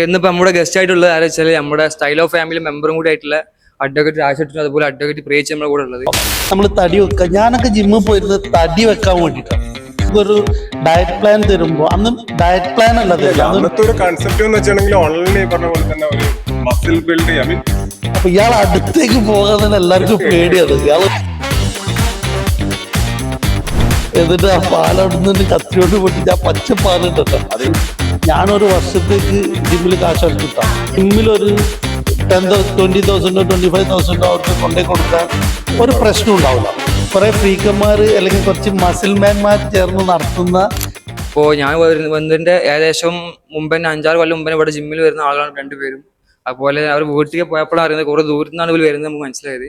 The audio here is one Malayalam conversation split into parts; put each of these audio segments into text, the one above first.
ഇന്നിപ്പോൾ നമ്മുടെ ഗസ്റ്റ് ആയിട്ടുള്ളത് ആരാ വെച്ചാൽ നമ്മുടെ സ്റ്റൈൽ ഓഫ് ഫാമിലി മെമ്പറും കൂടി ആയിട്ടുള്ള അഡ്വക്കേറ്റ് രാജേട്ടനും അതുപോലെ അഡ്വക്കേറ്റ് പ്രേച്ച് നമ്മുടെ കൂടെ ഉള്ളത്. നമ്മൾ തടി വെക്കുക, ഞാനൊക്കെ ജിമ്മിൽ പോയിരുന്നത് തടി വെക്കാൻ വേണ്ടിയിട്ടാണ്. ഒരു ഡയറ്റ് പ്ലാൻ തരുമ്പോൾ അന്ന് ഡയറ്റ് പ്ലാൻ അല്ല അന്നത്തെ ഒരു കൺസെപ്റ്റ് എന്ന് വെച്ചിട്ടുണ്ടെങ്കിൽ ഓൺലൈനിൽ പറഞ്ഞ പോലെ തന്നെ ഒരു മസിൽ ബിൽഡ് ചെയ്യാൻ. അപ്പൊ ഇയാൾ അടുത്തേക്ക് പോകാൻ എല്ലാവർക്കും പേടിയാണ്. ഇയാൾ എന്നിട്ട് ആ പാലവിടുന്ന് കത്തിയോട് പൊട്ടിട്ട് ആ പച്ച പാലുണ്ടല്ലോ, ഞാനൊരു വർഷത്തേക്ക് ജിമ്മിൽ കാശ് അടിച്ചിട്ടാണ്. ജിമ്മിലൊരു 20,000 25,000 അവർക്ക് കൊണ്ടേ കൊടുക്കാൻ ഒരു പ്രശ്നം ഉണ്ടാവില്ല. കുറെ ഫ്രീക്കന്മാർ അല്ലെങ്കിൽ കുറച്ച് മസിൽമാൻമാർ ചേർന്ന് നടത്തുന്ന. ഇപ്പോൾ ഞാൻ വന്നതിൻ്റെ ഏകദേശം മുമ്പ് തന്നെ 5-6 കൊല്ലം മുമ്പേ ഇവിടെ ജിമ്മിൽ വരുന്ന ആളുകളാണ് രണ്ടുപേരും. അതുപോലെ അവർ വീട്ടിലേക്ക് പോയപ്പോഴാണ് അറിയുന്നത് കുറേ ദൂരത്തു നിന്നാണ് ഇവർ വരുന്നത് നമുക്ക് മനസ്സിലായത്.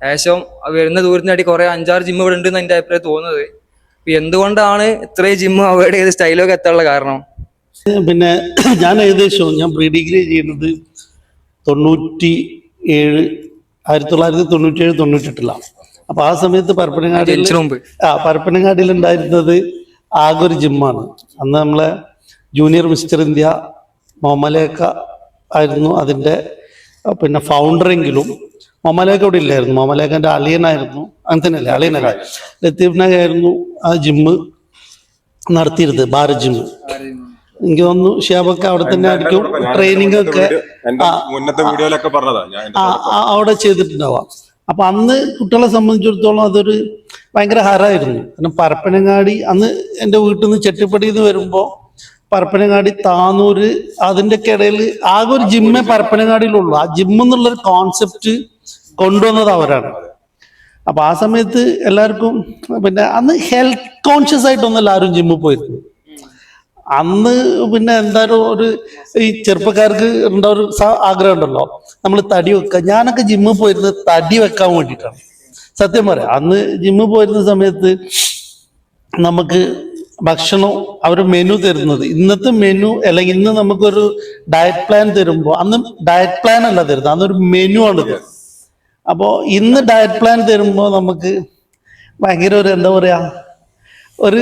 ഏകദേശം വരുന്ന ദൂരത്തിനായിട്ട് കുറേ 5-6 ജിമ്മ് ഇവിടെ ഉണ്ടെന്ന് എൻ്റെ അഭിപ്രായം തോന്നുന്നത്. ഇപ്പം എന്തുകൊണ്ടാണ് ഇത്രയും ജിമ്മ് അവോയ്ഡ് ചെയ്ത് സ്റ്റൈലൊക്കെ എത്താനുള്ള കാരണം? പിന്നെ ഞാൻ ഞാൻ പ്രീ ഡിഗ്രി ചെയ്യുന്നത് 1997-98 അപ്പൊ ആ സമയത്ത് പരപ്പനങ്ങാടിയിൽ ഉണ്ടായിരുന്നത് ആകെ ഒരു ജിമ്മാണ്. അന്ന് നമ്മളെ ജൂനിയർ മിസ്റ്റർ ഇന്ത്യ മൊമലേക്ക ആയിരുന്നു അതിന്റെ പിന്നെ ഫൗണ്ടറെങ്കിലും. മൊമലേക്ക ഇവിടെ ഇല്ലായിരുന്നു, മൊമലേക്കന്റെ അളിയനായിരുന്നു. അങ്ങനെ തന്നെയല്ലേ, അളിയനല്ല, ലത്തീഫ് നാഗ് ആയിരുന്നു ആ ജിമ്മ് നടത്തിയിരുന്നത്, ഭാരത് ജിമ്മ്. എനിക്ക് തോന്നുന്നു ഷിയാബൊക്കെ അവിടെ തന്നെ ആയിരിക്കും ട്രെയിനിങ് ഒക്കെ അവിടെ ചെയ്തിട്ടുണ്ടാവാം. അപ്പൊ അന്ന് കുട്ടികളെ സംബന്ധിച്ചിടത്തോളം അതൊരു ഭയങ്കര ഹരമായിരുന്നു. കാരണം പരപ്പനങ്ങാടി അന്ന് എൻ്റെ വീട്ടിൽ നിന്ന് ചെട്ടിപ്പടിയിൽ നിന്ന് വരുമ്പോൾ പരപ്പനങ്ങാടി താനൂര് അതിൻ്റെ ഒക്കെ ഇടയിൽ ആകെ ഒരു ജിമ്മേ പരപ്പനങ്ങാടിയിലുള്ളൂ. ആ ജിമ്മെന്നുള്ളൊരു കോൺസെപ്റ്റ് കൊണ്ടുവന്നത് അവരാണ്. അപ്പൊ ആ സമയത്ത് എല്ലാവർക്കും പിന്നെ അന്ന് ഹെൽത്ത് കോൺഷ്യസ് ആയിട്ടൊന്നും എല്ലാവരും ജിമ്മിൽ പോയിരുന്നു. അന്ന് പിന്നെ എന്തായാലും ഒരു ഈ ചെറുപ്പക്കാർക്ക് ഒരു ആഗ്രഹം ഉണ്ടല്ലോ, നമ്മൾ തടി വെക്കുക. ഞാനൊക്കെ ജിമ്മിൽ പോയിരുന്നത് തടി വെക്കാൻ വേണ്ടിയിട്ടാണ്. സത്യം പറയാം, അന്ന് ജിമ്മിൽ പോയിരുന്ന സമയത്ത് നമുക്ക് ഭക്ഷണം അവർ മെനു തരുന്നത്, ഇന്നത്തെ മെനു അല്ലെങ്കിൽ ഇന്ന് നമുക്കൊരു ഡയറ്റ് പ്ലാൻ തരുമ്പോൾ അന്ന് ഡയറ്റ് പ്ലാൻ അല്ല തരുന്നത്, അന്നൊരു മെനു ആണ് തരുന്നത്. അപ്പോൾ ഇന്ന് ഡയറ്റ് പ്ലാൻ തരുമ്പോൾ നമുക്ക് ഭയങ്കര ഒരു എന്താ പറയാ, ഒരു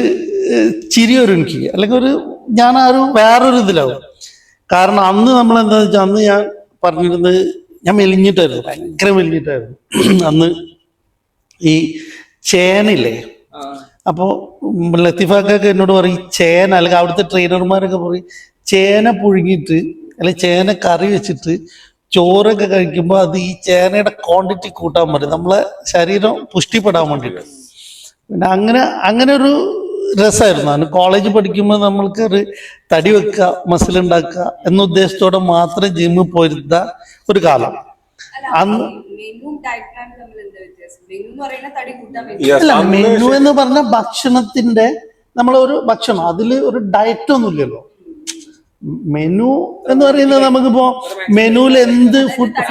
ചിരി വരും എനിക്ക്, അല്ലെങ്കിൽ ഒരു ഞാൻ ആ ഒരു വേറൊരു ഇതിലാവും. കാരണം അന്ന് നമ്മൾ എന്താണെന്ന് വെച്ചാൽ അന്ന് ഞാൻ പറഞ്ഞിരുന്നത് ഞാൻ മെലിഞ്ഞിട്ടായിരുന്നു, ഭയങ്കര മെലിഞ്ഞിട്ടായിരുന്നു. അന്ന് ഈ ചേനയില്ലേ, അപ്പോൾ ലത്തീഫാക്കൊക്കെ എന്നോട് പറയും ചേന, അല്ലെങ്കിൽ അവിടുത്തെ ട്രെയിനർമാരൊക്കെ പറയും ചേന പുഴുങ്ങിയിട്ട് അല്ലെങ്കിൽ ചേന കറി വെച്ചിട്ട് ചോറൊക്കെ കഴിക്കുമ്പോൾ അത് ഈ ചേനയുടെ ക്വാണ്ടിറ്റി കൂട്ടാൻ പറ്റും, നമ്മളെ ശരീരം പുഷ്ടിപ്പെടാൻ വേണ്ടിയിട്ട്. പിന്നെ അങ്ങനെ ഒരു രസമായിരുന്നു. അന്ന് കോളേജ് പഠിക്കുമ്പോൾ നമ്മൾക്ക് ഒരു തടി വെക്കുക, മസിൽ ഉണ്ടാക്കുക എന്ന ഉദ്ദേശത്തോടെ മാത്രം ജിമ്മിൽ പോയിരുന്ന ഒരു കാലം. അന്ന് അല്ല, മെനു എന്ന് പറഞ്ഞ ഭക്ഷണത്തിന്റെ നമ്മളൊരു ഭക്ഷണം, അതിൽ ഒരു ഡയറ്റ് ഒന്നും ഇല്ലല്ലോ. മെനു എന്ന് പറയുന്നത് നമുക്കിപ്പോ മെനുവിൽ എന്ത് ഫുഡ്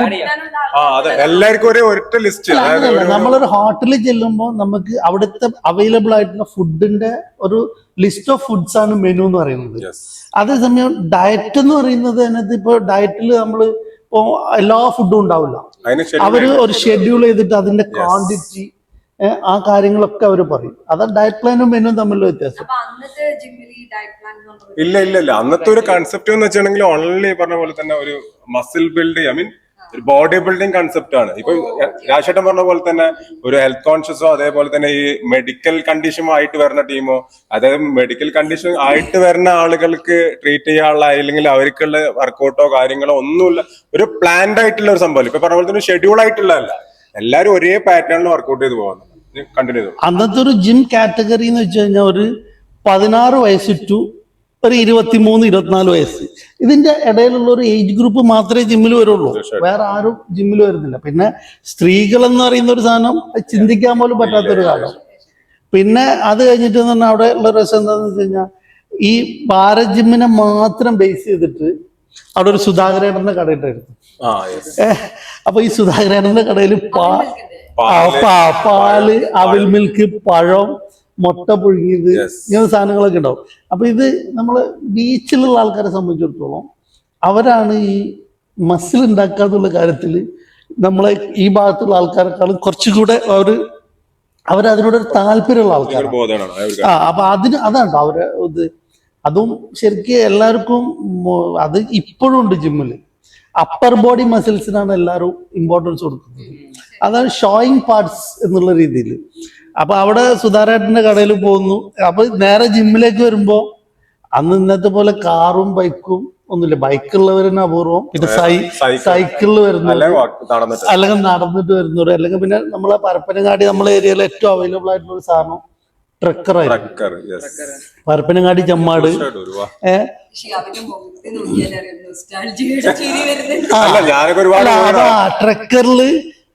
നമ്മളൊരു ഹോട്ടലിൽ ചെല്ലുമ്പോൾ നമുക്ക് അവിടുത്തെ അവൈലബിൾ ആയിട്ടുള്ള ഫുഡിന്റെ ഒരു ലിസ്റ്റ് ഓഫ് ഫുഡ്സ് ആണ് മെനു എന്ന് പറയുന്നത്. അതേസമയം ഡയറ്റ് എന്ന് പറയുന്നത് അതിനകത്ത് ഇപ്പൊ ഡയറ്റിൽ നമ്മൾ ഇപ്പോ എല്ലാ ഫുഡും ഉണ്ടാവില്ല. അവര് ഒരു ഷെഡ്യൂൾ ചെയ്തിട്ട് അതിന്റെ ക്വാണ്ടിറ്റി ആ കാര്യങ്ങളൊക്കെ അവർ പറയും. അതാ ഡയറ്റ് പ്ലാനും മെനുവും തമ്മിലുള്ള വ്യത്യാസം. ഇല്ല അന്നത്തെ ഒരു കൺസെപ്റ്റ് എന്ന് വെച്ചിട്ടുണ്ടെങ്കിൽ ഓൺലൈനിൽ പറഞ്ഞ പോലെ തന്നെ ഒരു മസിൽ ബിൽഡ് ചെയ്യാൻ, ഒരു ബോഡി ബിൽഡിംഗ് കൺസെപ്റ്റ് ആണ്. ഇപ്പൊ രാജേട്ടൻ പറഞ്ഞ പോലെ തന്നെ ഒരു ഹെൽത്ത് കോൺഷ്യസോ അതേപോലെ തന്നെ ഈ മെഡിക്കൽ കണ്ടീഷനോ ആയിട്ട് വരുന്ന ടീമോ, അതായത് മെഡിക്കൽ കണ്ടീഷൻ ആയിട്ട് വരുന്ന ആളുകൾക്ക് ട്രീറ്റ് ചെയ്യാനുള്ള അല്ലെങ്കിൽ അവർക്കുള്ള വർക്കൗട്ടോ കാര്യങ്ങളോ ഒന്നുമില്ല, ഒരു പ്ലാൻഡ് ആയിട്ടുള്ള ഒരു സംഭവം. ഇപ്പൊ പറഞ്ഞ പോലെ തന്നെ ഷെഡ്യൂൾ ആയിട്ടുള്ളതല്ല, എല്ലാവരും ഒരേ പാറ്റേണിൽ വർക്കൗട്ട് ചെയ്ത് പോകുന്നത്. കണ്ടിന്യൂ ചെയ്തു. അന്നത്തെ ഒരു ജിം കാറ്റഗറി എന്ന് വെച്ച് കഴിഞ്ഞാൽ ഒരു 16 വയസ്സ് ടു ഒരു 23-24 വയസ്സ്, ഇതിന്റെ ഇടയിലുള്ള ഒരു ഏജ് ഗ്രൂപ്പ് മാത്രമേ ജിമ്മിൽ വരുള്ളൂ, വേറെ ആരും ജിമ്മിൽ വരുന്നില്ല. പിന്നെ സ്ത്രീകൾ എന്ന് പറയുന്ന ഒരു സാധനം ചിന്തിക്കാൻ പോലും പറ്റാത്തൊരു കാലം. പിന്നെ അത് കഴിഞ്ഞിട്ട് തന്നെ അവിടെ ഉള്ള രസം എന്താണെന്ന് വെച്ച് കഴിഞ്ഞാൽ ഈ ഭാരത് ജിമ്മിനെ മാത്രം ബേസ് ചെയ്തിട്ട് അവിടെ ഒരു സുധാകരേട്ടന്റെ കടയിട്ടായിരുന്നു. അപ്പൊ ഈ സുധാകരേട്ടന്റെ കടയിൽ പാല്, അവിൽ മിൽക്ക്, പഴം, മുട്ട പുഴുങ്ങിയത്, ഇങ്ങനത്തെ സാധനങ്ങളൊക്കെ ഉണ്ടാവും. അപ്പൊ ഇത് നമ്മള് ബീച്ചിലുള്ള ആൾക്കാരെ സംബന്ധിച്ചിടത്തോളം അവരാണ് ഈ മസിൽ ഉണ്ടാക്കാന്നുള്ള കാര്യത്തിൽ നമ്മളെ ഈ ഭാഗത്തുള്ള ആൾക്കാരെക്കാളും കുറച്ചുകൂടെ അവരതിനോടൊരു താല്പര്യമുള്ള ആൾക്കാർ. അപ്പൊ അതാണ് അവര് ഇത് അതും ശരിക്കും എല്ലാവർക്കും അത് ഇപ്പോഴും ഉണ്ട് ജിമ്മിൽ. അപ്പർ ബോഡി മസിൽസിനാണ് എല്ലാവരും ഇമ്പോർട്ടൻസ് കൊടുക്കുന്നത്. അതാണ് ഷോയിങ് പാർട്സ് എന്നുള്ള രീതിയിൽ. അപ്പൊ അവിടെ സുധാരേട്ടന്റെ കടയിൽ പോകുന്നു. അപ്പൊ നേരെ ജിമ്മിലേക്ക് വരുമ്പോ അന്ന് ഇന്നത്തെ പോലെ കാറും ബൈക്കും ഒന്നുമില്ല. ബൈക്കുള്ളവരെന്നെ അപൂർവം. പിന്നെ സൈക്കിളിൽ വരുന്നവർ, അല്ലെങ്കിൽ നടന്നിട്ട് വരുന്നവർ, അല്ലെങ്കിൽ പിന്നെ നമ്മളെ പരപ്പനങ്ങാടി നമ്മളെ ഏരിയയിൽ ഏറ്റവും അവൈലബിൾ ആയിട്ടുള്ള ഒരു സാധനം ട്രക്കറായിരുന്നു. പരപ്പനങ്ങാടി ചെമ്മാട് ട്രക്കറില്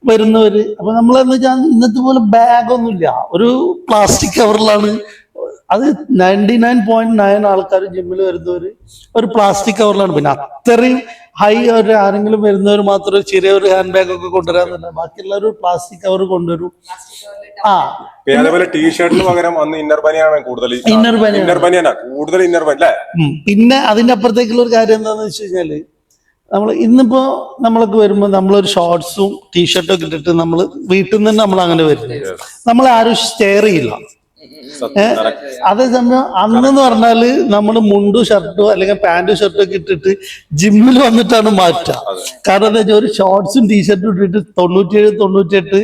വരുന്നവര്. അപ്പൊ നമ്മളെന്ന് വെച്ചാൽ ഇന്നത്തെ പോലെ ബാഗൊന്നുമില്ല, ഒരു പ്ലാസ്റ്റിക് കവറിലാണ്. അത് 99.9 ആൾക്കാർ ജിമ്മിൽ വരുന്നവര് ഒരു പ്ലാസ്റ്റിക് കവറിലാണ്. പിന്നെ അത്രയും ഹൈ ഒരു ആരെങ്കിലും വരുന്നവർ മാത്രം ചെറിയൊരു ഹാൻഡ് ബാഗ് ഒക്കെ കൊണ്ടുവരാന്നില്ല. ബാക്കിയുള്ളവർ പ്ലാസ്റ്റിക് കവർ കൊണ്ടുവരും. അതേപോലെ ടീഷർട്ടിന് പകരം അന്ന് ഇന്നർ ബനിയാണ് കൂടുതൽ. പിന്നെ അതിന്റെ അപ്പുറത്തേക്കുള്ള ഒരു കാര്യം എന്താന്ന് വെച്ച് കഴിഞ്ഞാല്, നമ്മൾ ഇന്നിപ്പോ നമ്മളൊക്കെ വരുമ്പോ നമ്മളൊരു ഷോർട്സും ടീഷർട്ടും ഒക്കെ ഇട്ടിട്ട് നമ്മൾ വീട്ടിൽ നിന്ന് തന്നെ നമ്മൾ അങ്ങനെ വരുന്നത്. നമ്മളെ ആരും സ്റ്റെയർ ചെയ്യില്ല. അതേസമയം അന്നെന്ന് പറഞ്ഞാല് നമ്മൾ മുണ്ടു ഷർട്ടോ അല്ലെങ്കിൽ പാന്റും ഷർട്ടും ഒക്കെ ഇട്ടിട്ട് ജിമ്മിൽ വന്നിട്ടാണ് മാറ്റുക. കാരണം എന്താ വെച്ചാൽ ഒരു ഷോർട്സും ടീഷർട്ടും ഇട്ടിട്ട് 97, 98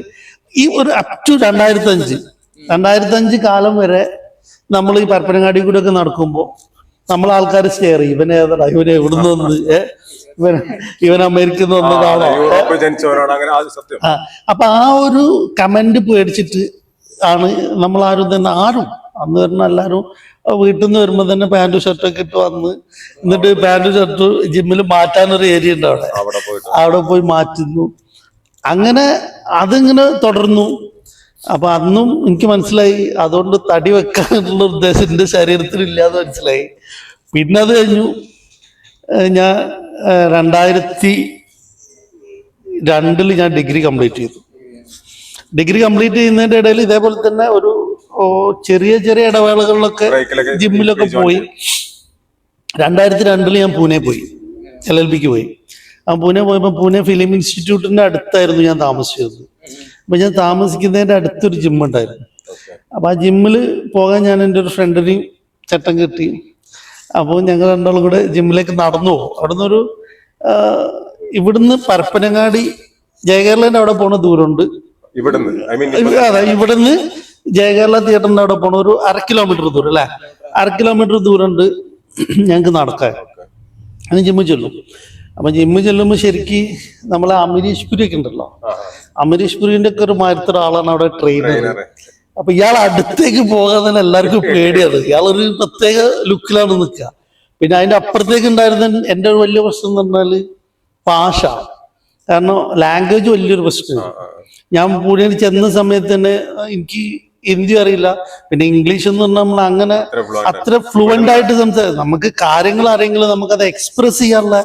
ഈ ഒരു അപ് ടു 2005 കാലം വരെ നമ്മൾ ഈ പരപ്പനങ്ങാടി കൂടെ ഒക്കെ നടക്കുമ്പോ നമ്മൾ ആൾക്കാർ സ്റ്റെയർ ചെയ്യും. ഇവൻ ഏതാ, ഇവൻ എവിടുന്ന് വന്ന്, ഇവൻ അമേരിക്കയിൽ നിന്ന് വന്നതാണോ. അപ്പൊ ആ ഒരു കമന്റ് പേടിച്ചിട്ട് ആണ് നമ്മൾ ആരും അന്ന് വരുന്ന എല്ലാവരും വീട്ടിൽ നിന്ന് വരുമ്പോ തന്നെ പാന്റും ഷർട്ടൊക്കെ ഇട്ട് വന്ന്, എന്നിട്ട് പാന്റും ഷർട്ടും ജിമ്മിൽ മാറ്റാനൊരു ഏരിയ ഉണ്ട് അവിടെ പോയി മാറ്റുന്നു. അങ്ങനെ അതിങ്ങനെ തുടർന്നു. അപ്പൊ അന്നും എനിക്ക് മനസ്സിലായി അതുകൊണ്ട് തടി വെക്കാനുള്ള ഉദ്ദേശം എന്റെ ശരീരത്തിൽ ഇല്ലാന്ന് മനസ്സിലായി. പിന്നെ അത് കഴിഞ്ഞു ഞാൻ 2002 ഞാൻ ഡിഗ്രി കംപ്ലീറ്റ് ചെയ്തു. ഡിഗ്രി കംപ്ലീറ്റ് ചെയ്യുന്നതിന്റെ ഇടയിൽ ഇതേപോലെ തന്നെ ഒരു ചെറിയ ഇടവേളകളിലൊക്കെ ജിമ്മിലൊക്കെ പോയി. 2002 ഞാൻ പൂനെ പോയി, LLBക്ക് പോയി. ആ പൂനെ പോയപ്പോൾ പൂനെ ഫിലിം ഇൻസ്റ്റിറ്റ്യൂട്ടിന്റെ അടുത്തായിരുന്നു ഞാൻ താമസിച്ചത്. അപ്പൊ ഞാൻ താമസിക്കുന്നതിന്റെ അടുത്തൊരു ജിം ഉണ്ടായിരുന്നു. അപ്പൊ ആ ജിമ്മിൽ പോകാൻ ഞാൻ എൻ്റെ ഒരു ഫ്രണ്ടിനെയും ചട്ടം കെട്ടി. അപ്പോൾ ഞങ്ങൾ രണ്ടാളും കൂടെ ജിമ്മിലേക്ക് നടന്നു പോകും. അവിടുന്ന് ഇവിടുന്ന് പരപ്പനങ്ങാടി ജയകേരളന്റെ അവിടെ പോണ ദൂരമുണ്ട്. അതെ, ഇവിടുന്ന് ജയകേരള തിയേറ്ററിന്റെ അവിടെ പോണ ഒരു 1/2 കിലോമീറ്റർ ദൂരം, അല്ലെ, 1/2 കിലോമീറ്റർ ദൂരമുണ്ട് ഞങ്ങക്ക് നടക്കാൻ. അതിന് ജിമ്മിൽ ചെല്ലും. അപ്പൊ ജിമ്മിൽ ചെല്ലുമ്പോ ശരിക്ക് നമ്മളെ അമരീഷ് പുരി ഒക്കെ ഉണ്ടല്ലോ, അമരീഷ് പുരിന്റെ ഒക്കെ ഒരു മാരത്തെ ഒരാളാണ് അവിടെ ട്രെയിനർ. അപ്പൊ ഇയാൾ അടുത്തേക്ക് പോകാൻ തന്നെ എല്ലാവർക്കും പേടിയാണ്. ഇയാളൊരു പ്രത്യേക ലുക്കിലാണ് നിൽക്കുക. പിന്നെ അതിന്റെ അപ്പുറത്തേക്ക് ഉണ്ടായിരുന്ന എൻ്റെ ഒരു വലിയ പ്രശ്നം എന്ന് പറഞ്ഞാല് ഭാഷ. കാരണം ലാംഗ്വേജ് വലിയൊരു പ്രശ്നമാണ്. ഞാൻ പൂനെയിൽ ചെന്ന സമയത്ത് തന്നെ എനിക്ക് ഹിന്ദി അറിയില്ല, പിന്നെ ഇംഗ്ലീഷ് എന്ന് പറഞ്ഞാൽ നമ്മൾ അങ്ങനെ അത്ര ഫ്ലുവൻ്റ് ആയിട്ട് സംസാരിക്കും. നമുക്ക് കാര്യങ്ങൾ അറിയെങ്കിലും നമുക്കത് എക്സ്പ്രസ് ചെയ്യാനുള്ള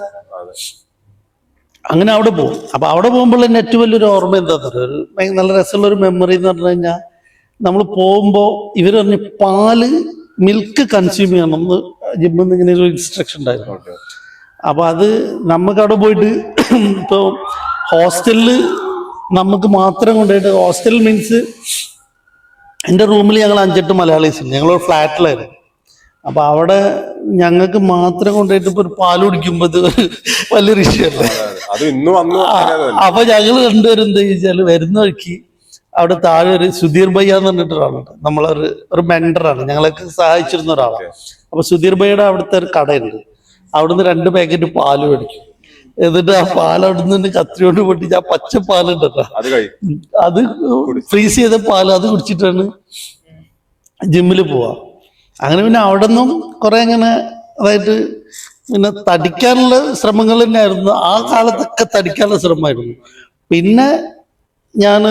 അങ്ങനെ അവിടെ പോകും. അപ്പൊ അവിടെ പോകുമ്പോൾ തന്നെ ഏറ്റവും വലിയൊരു ഓർമ്മ എന്താ പറയുക, നല്ല രസമുള്ള ഒരു മെമ്മറി എന്ന് പറഞ്ഞു കഴിഞ്ഞാൽ, നമ്മൾ പോകുമ്പോൾ ഇവർ പറഞ്ഞ് മിൽക്ക് കൺസ്യൂം ചെയ്യണം എന്ന് ജിമ്മിൽ നിന്ന് ഇങ്ങനെ ഒരു ഇൻസ്ട്രക്ഷൻ ഉണ്ടായിരുന്നു. അപ്പൊ അത് നമുക്ക് അവിടെ പോയിട്ട് ഇപ്പൊ ഹോസ്റ്റലില് നമുക്ക് മാത്രം കൊണ്ടുപോയിട്ട്, ഹോസ്റ്റൽ മീൻസ് എൻ്റെ റൂമിൽ ഞങ്ങൾ 5-8 മലയാളീസ് ഉണ്ട്, ഞങ്ങളൊരു ഫ്ലാറ്റിലായിരുന്നു. അപ്പൊ അവിടെ ഞങ്ങൾക്ക് മാത്രം കൊണ്ടുപോയിട്ട് ഇപ്പൊ ഒരു പാല് കുടിക്കുമ്പോ ഇത് വലിയൊരു വിഷയമല്ലേ. അപ്പൊ ഞങ്ങൾ രണ്ടുപേരും എന്താ ചോദിച്ചാല് വരുന്ന വഴിക്ക് അവിടെ താഴെ ഒരു സുധീർ ഭയ്യ എന്ന് പറഞ്ഞിട്ട് ഒരാളുണ്ട്, നമ്മളൊരു മെന്ററാണ്, ഞങ്ങളൊക്കെ സഹായിച്ചിരുന്ന ഒരാളാണ്. അപ്പൊ സുധീർ ഭയ്യയുടെ അവിടുത്തെ ഒരു കടയുണ്ട്, അവിടുന്ന് 2 പാക്കറ്റ് പാല് മേടിക്കും. എന്നിട്ട് ആ പാൽ അവിടുന്ന് കത്രി കൊണ്ട് പൊട്ടിച്ച് ആ പച്ച പാലുണ്ടല്ലോ അത് ഫ്രീസ് ചെയ്ത പാല് അത് കുടിച്ചിട്ടാണ് ജിമ്മിൽ പോവാ. അങ്ങനെ പിന്നെ അവിടെ നിന്നും കുറെ ഇങ്ങനെ അതായത് പിന്നെ തടിക്കാനുള്ള ശ്രമങ്ങൾ തന്നെയായിരുന്നു. ആ കാലത്തൊക്കെ തടിക്കാനുള്ള ശ്രമമായിരുന്നു. പിന്നെ ഞാൻ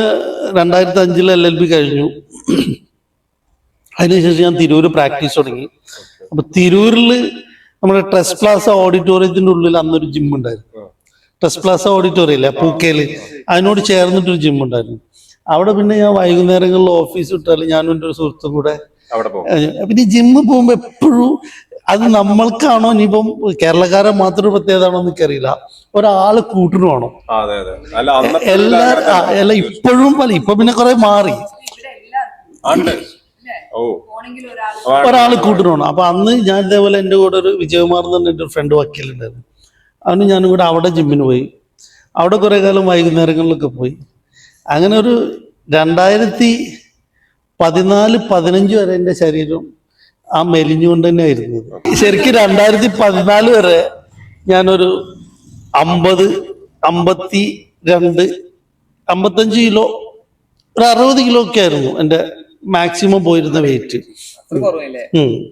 2005 LLB കഴിഞ്ഞു. അതിനുശേഷം ഞാൻ തിരൂര് പ്രാക്ടീസ് തുടങ്ങി. അപ്പൊ തിരൂരിൽ നമ്മുടെ ട്രസ്റ്റ് പ്ലാസ ഓഡിറ്റോറിയത്തിന്റെ ഉള്ളിൽ അന്നൊരു ജിം ഉണ്ടായിരുന്നു. ട്രസ്റ്റ് പ്ലാസ ഓഡിറ്റോറിയം ഇല്ലേ പൂക്കയില്, അതിനോട് ചേർന്നിട്ടൊരു ജിം ഉണ്ടായിരുന്നു. അവിടെ പിന്നെ ഞാൻ വൈകുന്നേരങ്ങളിൽ ഓഫീസ് വിട്ടാലും ഞാനും എൻ്റെ ഒരു സുഹൃത്തും കൂടെ പിന്നെ ജിമ്മിൽ പോകുമ്പോ എപ്പോഴും അത് നമ്മൾക്കാണോ ഇനിയിപ്പം കേരളക്കാരെ മാത്രം പ്രത്യേകതാണോ എനിക്കറിയില്ല, ഒരാള് കൂട്ടിന് വേണം. ഇപ്പോഴും ഇപ്പൊ പിന്നെ കുറെ മാറി. ഓ ഒരാൾ കൂട്ടിനോണം. അപ്പൊ അന്ന് ഞാൻ ഇതേപോലെ എൻ്റെ കൂടെ ഒരു വിജയകുമാർ എന്ന് പറഞ്ഞ ഒരു ഫ്രണ്ട് വക്കീലുണ്ടായിരുന്നു. അവന് ഞാനും കൂടെ അവിടെ ജിമ്മിന് പോയി. അവിടെ കുറെ കാലം വൈകുന്നേരങ്ങളിലൊക്കെ പോയി. അങ്ങനെ ഒരു 2014-15 വരെ എൻ്റെ ശരീരം ആ മെലിഞ്ഞുകൊണ്ട് തന്നെ ആയിരുന്നത്. ശരിക്കും 2014 വരെ ഞാനൊരു 50, 52, 55 കിലോ, ഒരു 60 കിലോ ഒക്കെ ആയിരുന്നു എൻ്റെ മാക്സിമം പോയിരുന്ന വെയിറ്റ്.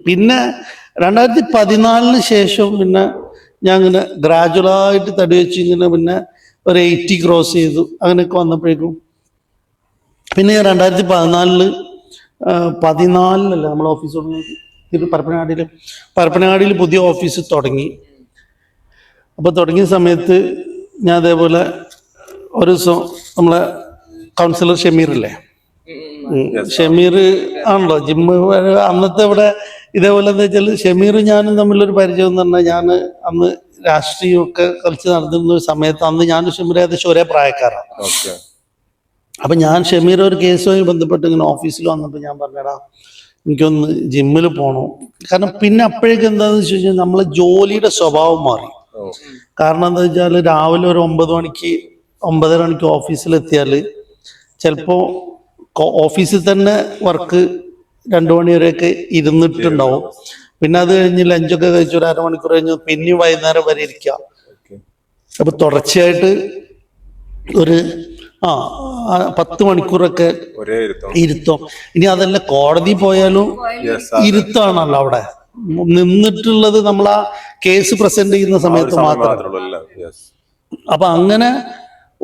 പിന്നെ 2014 ശേഷം പിന്നെ ഞാൻ ഇങ്ങനെ ഗ്രാജുവലായിട്ട് തടി വെച്ച് ഇങ്ങനെ പിന്നെ ഒരു 80 ക്രോസ് ചെയ്തു. അങ്ങനെയൊക്കെ വന്നപ്പോഴേക്കും പിന്നെ 2014-14 നമ്മൾ ഓഫീസ് തുടങ്ങി. പരപ്പനങ്ങാടിയിൽ പുതിയ ഓഫീസ് തുടങ്ങി. അപ്പോൾ തുടങ്ങിയ സമയത്ത് ഞാൻ അതേപോലെ ഒരു ദിവസം നമ്മളെ കൗൺസിലർ ഷമീറില്ലേ, ഷമീർ ആണല്ലോ ജിമ്മ് അന്നത്തെ ഇവിടെ. ഇതേപോലെ എന്താ വെച്ചാൽ ഷമീർ ഞാനും തമ്മിലൊരു പരിചയം എന്ന് പറഞ്ഞാൽ, ഞാൻ അന്ന് രാഷ്ട്രീയമൊക്കെ കളിച്ച് നടന്നിരുന്ന ഒരു സമയത്ത് അന്ന് ഞാനും ഷമീർ ഏകദേശം ഒരേ പ്രായക്കാരാണ്. അപ്പൊ ഞാൻ ഷമീർ ഒരു കേസുമായി ബന്ധപ്പെട്ട് ഇങ്ങനെ ഓഫീസിൽ വന്നപ്പോൾ ഞാൻ പറഞ്ഞടാ എനിക്കൊന്ന് ജിമ്മിൽ പോകണം. കാരണം പിന്നെ അപ്പോഴേക്കും എന്താണെന്ന് വെച്ച് കഴിഞ്ഞാൽ നമ്മളെ ജോലിയുടെ സ്വഭാവം മാറി. കാരണം എന്താ വെച്ചാൽ രാവിലെ ഒരു 9 മണിക്ക് 9:30 മണിക്ക് ഓഫീസിലെത്തിയാൽ ചിലപ്പോൾ ഓഫീസിൽ തന്നെ വർക്ക് 2 മണി വരെയൊക്കെ ഇരുന്നിട്ടുണ്ടാവും. പിന്നെ അത് കഴിഞ്ഞ് ലഞ്ചൊക്കെ കഴിച്ച് ഒരു 1/2 മണിക്കൂർ കഴിഞ്ഞ് പിന്നെയും വൈകുന്നേരം വരെ ഇരിക്കുക. അപ്പൊ തുടർച്ചയായിട്ട് ഒരു 10 മണിക്കൂറൊക്കെ ഇരുത്തം. ഇനി അതല്ല കോടതി പോയാലും ഇരുത്താണല്ലോ അവിടെ നിന്നിട്ടുള്ളത്, നമ്മൾ ആ കേസ് പ്രസന്റ് ചെയ്യുന്ന സമയത്ത് മാത്രം. അപ്പൊ അങ്ങനെ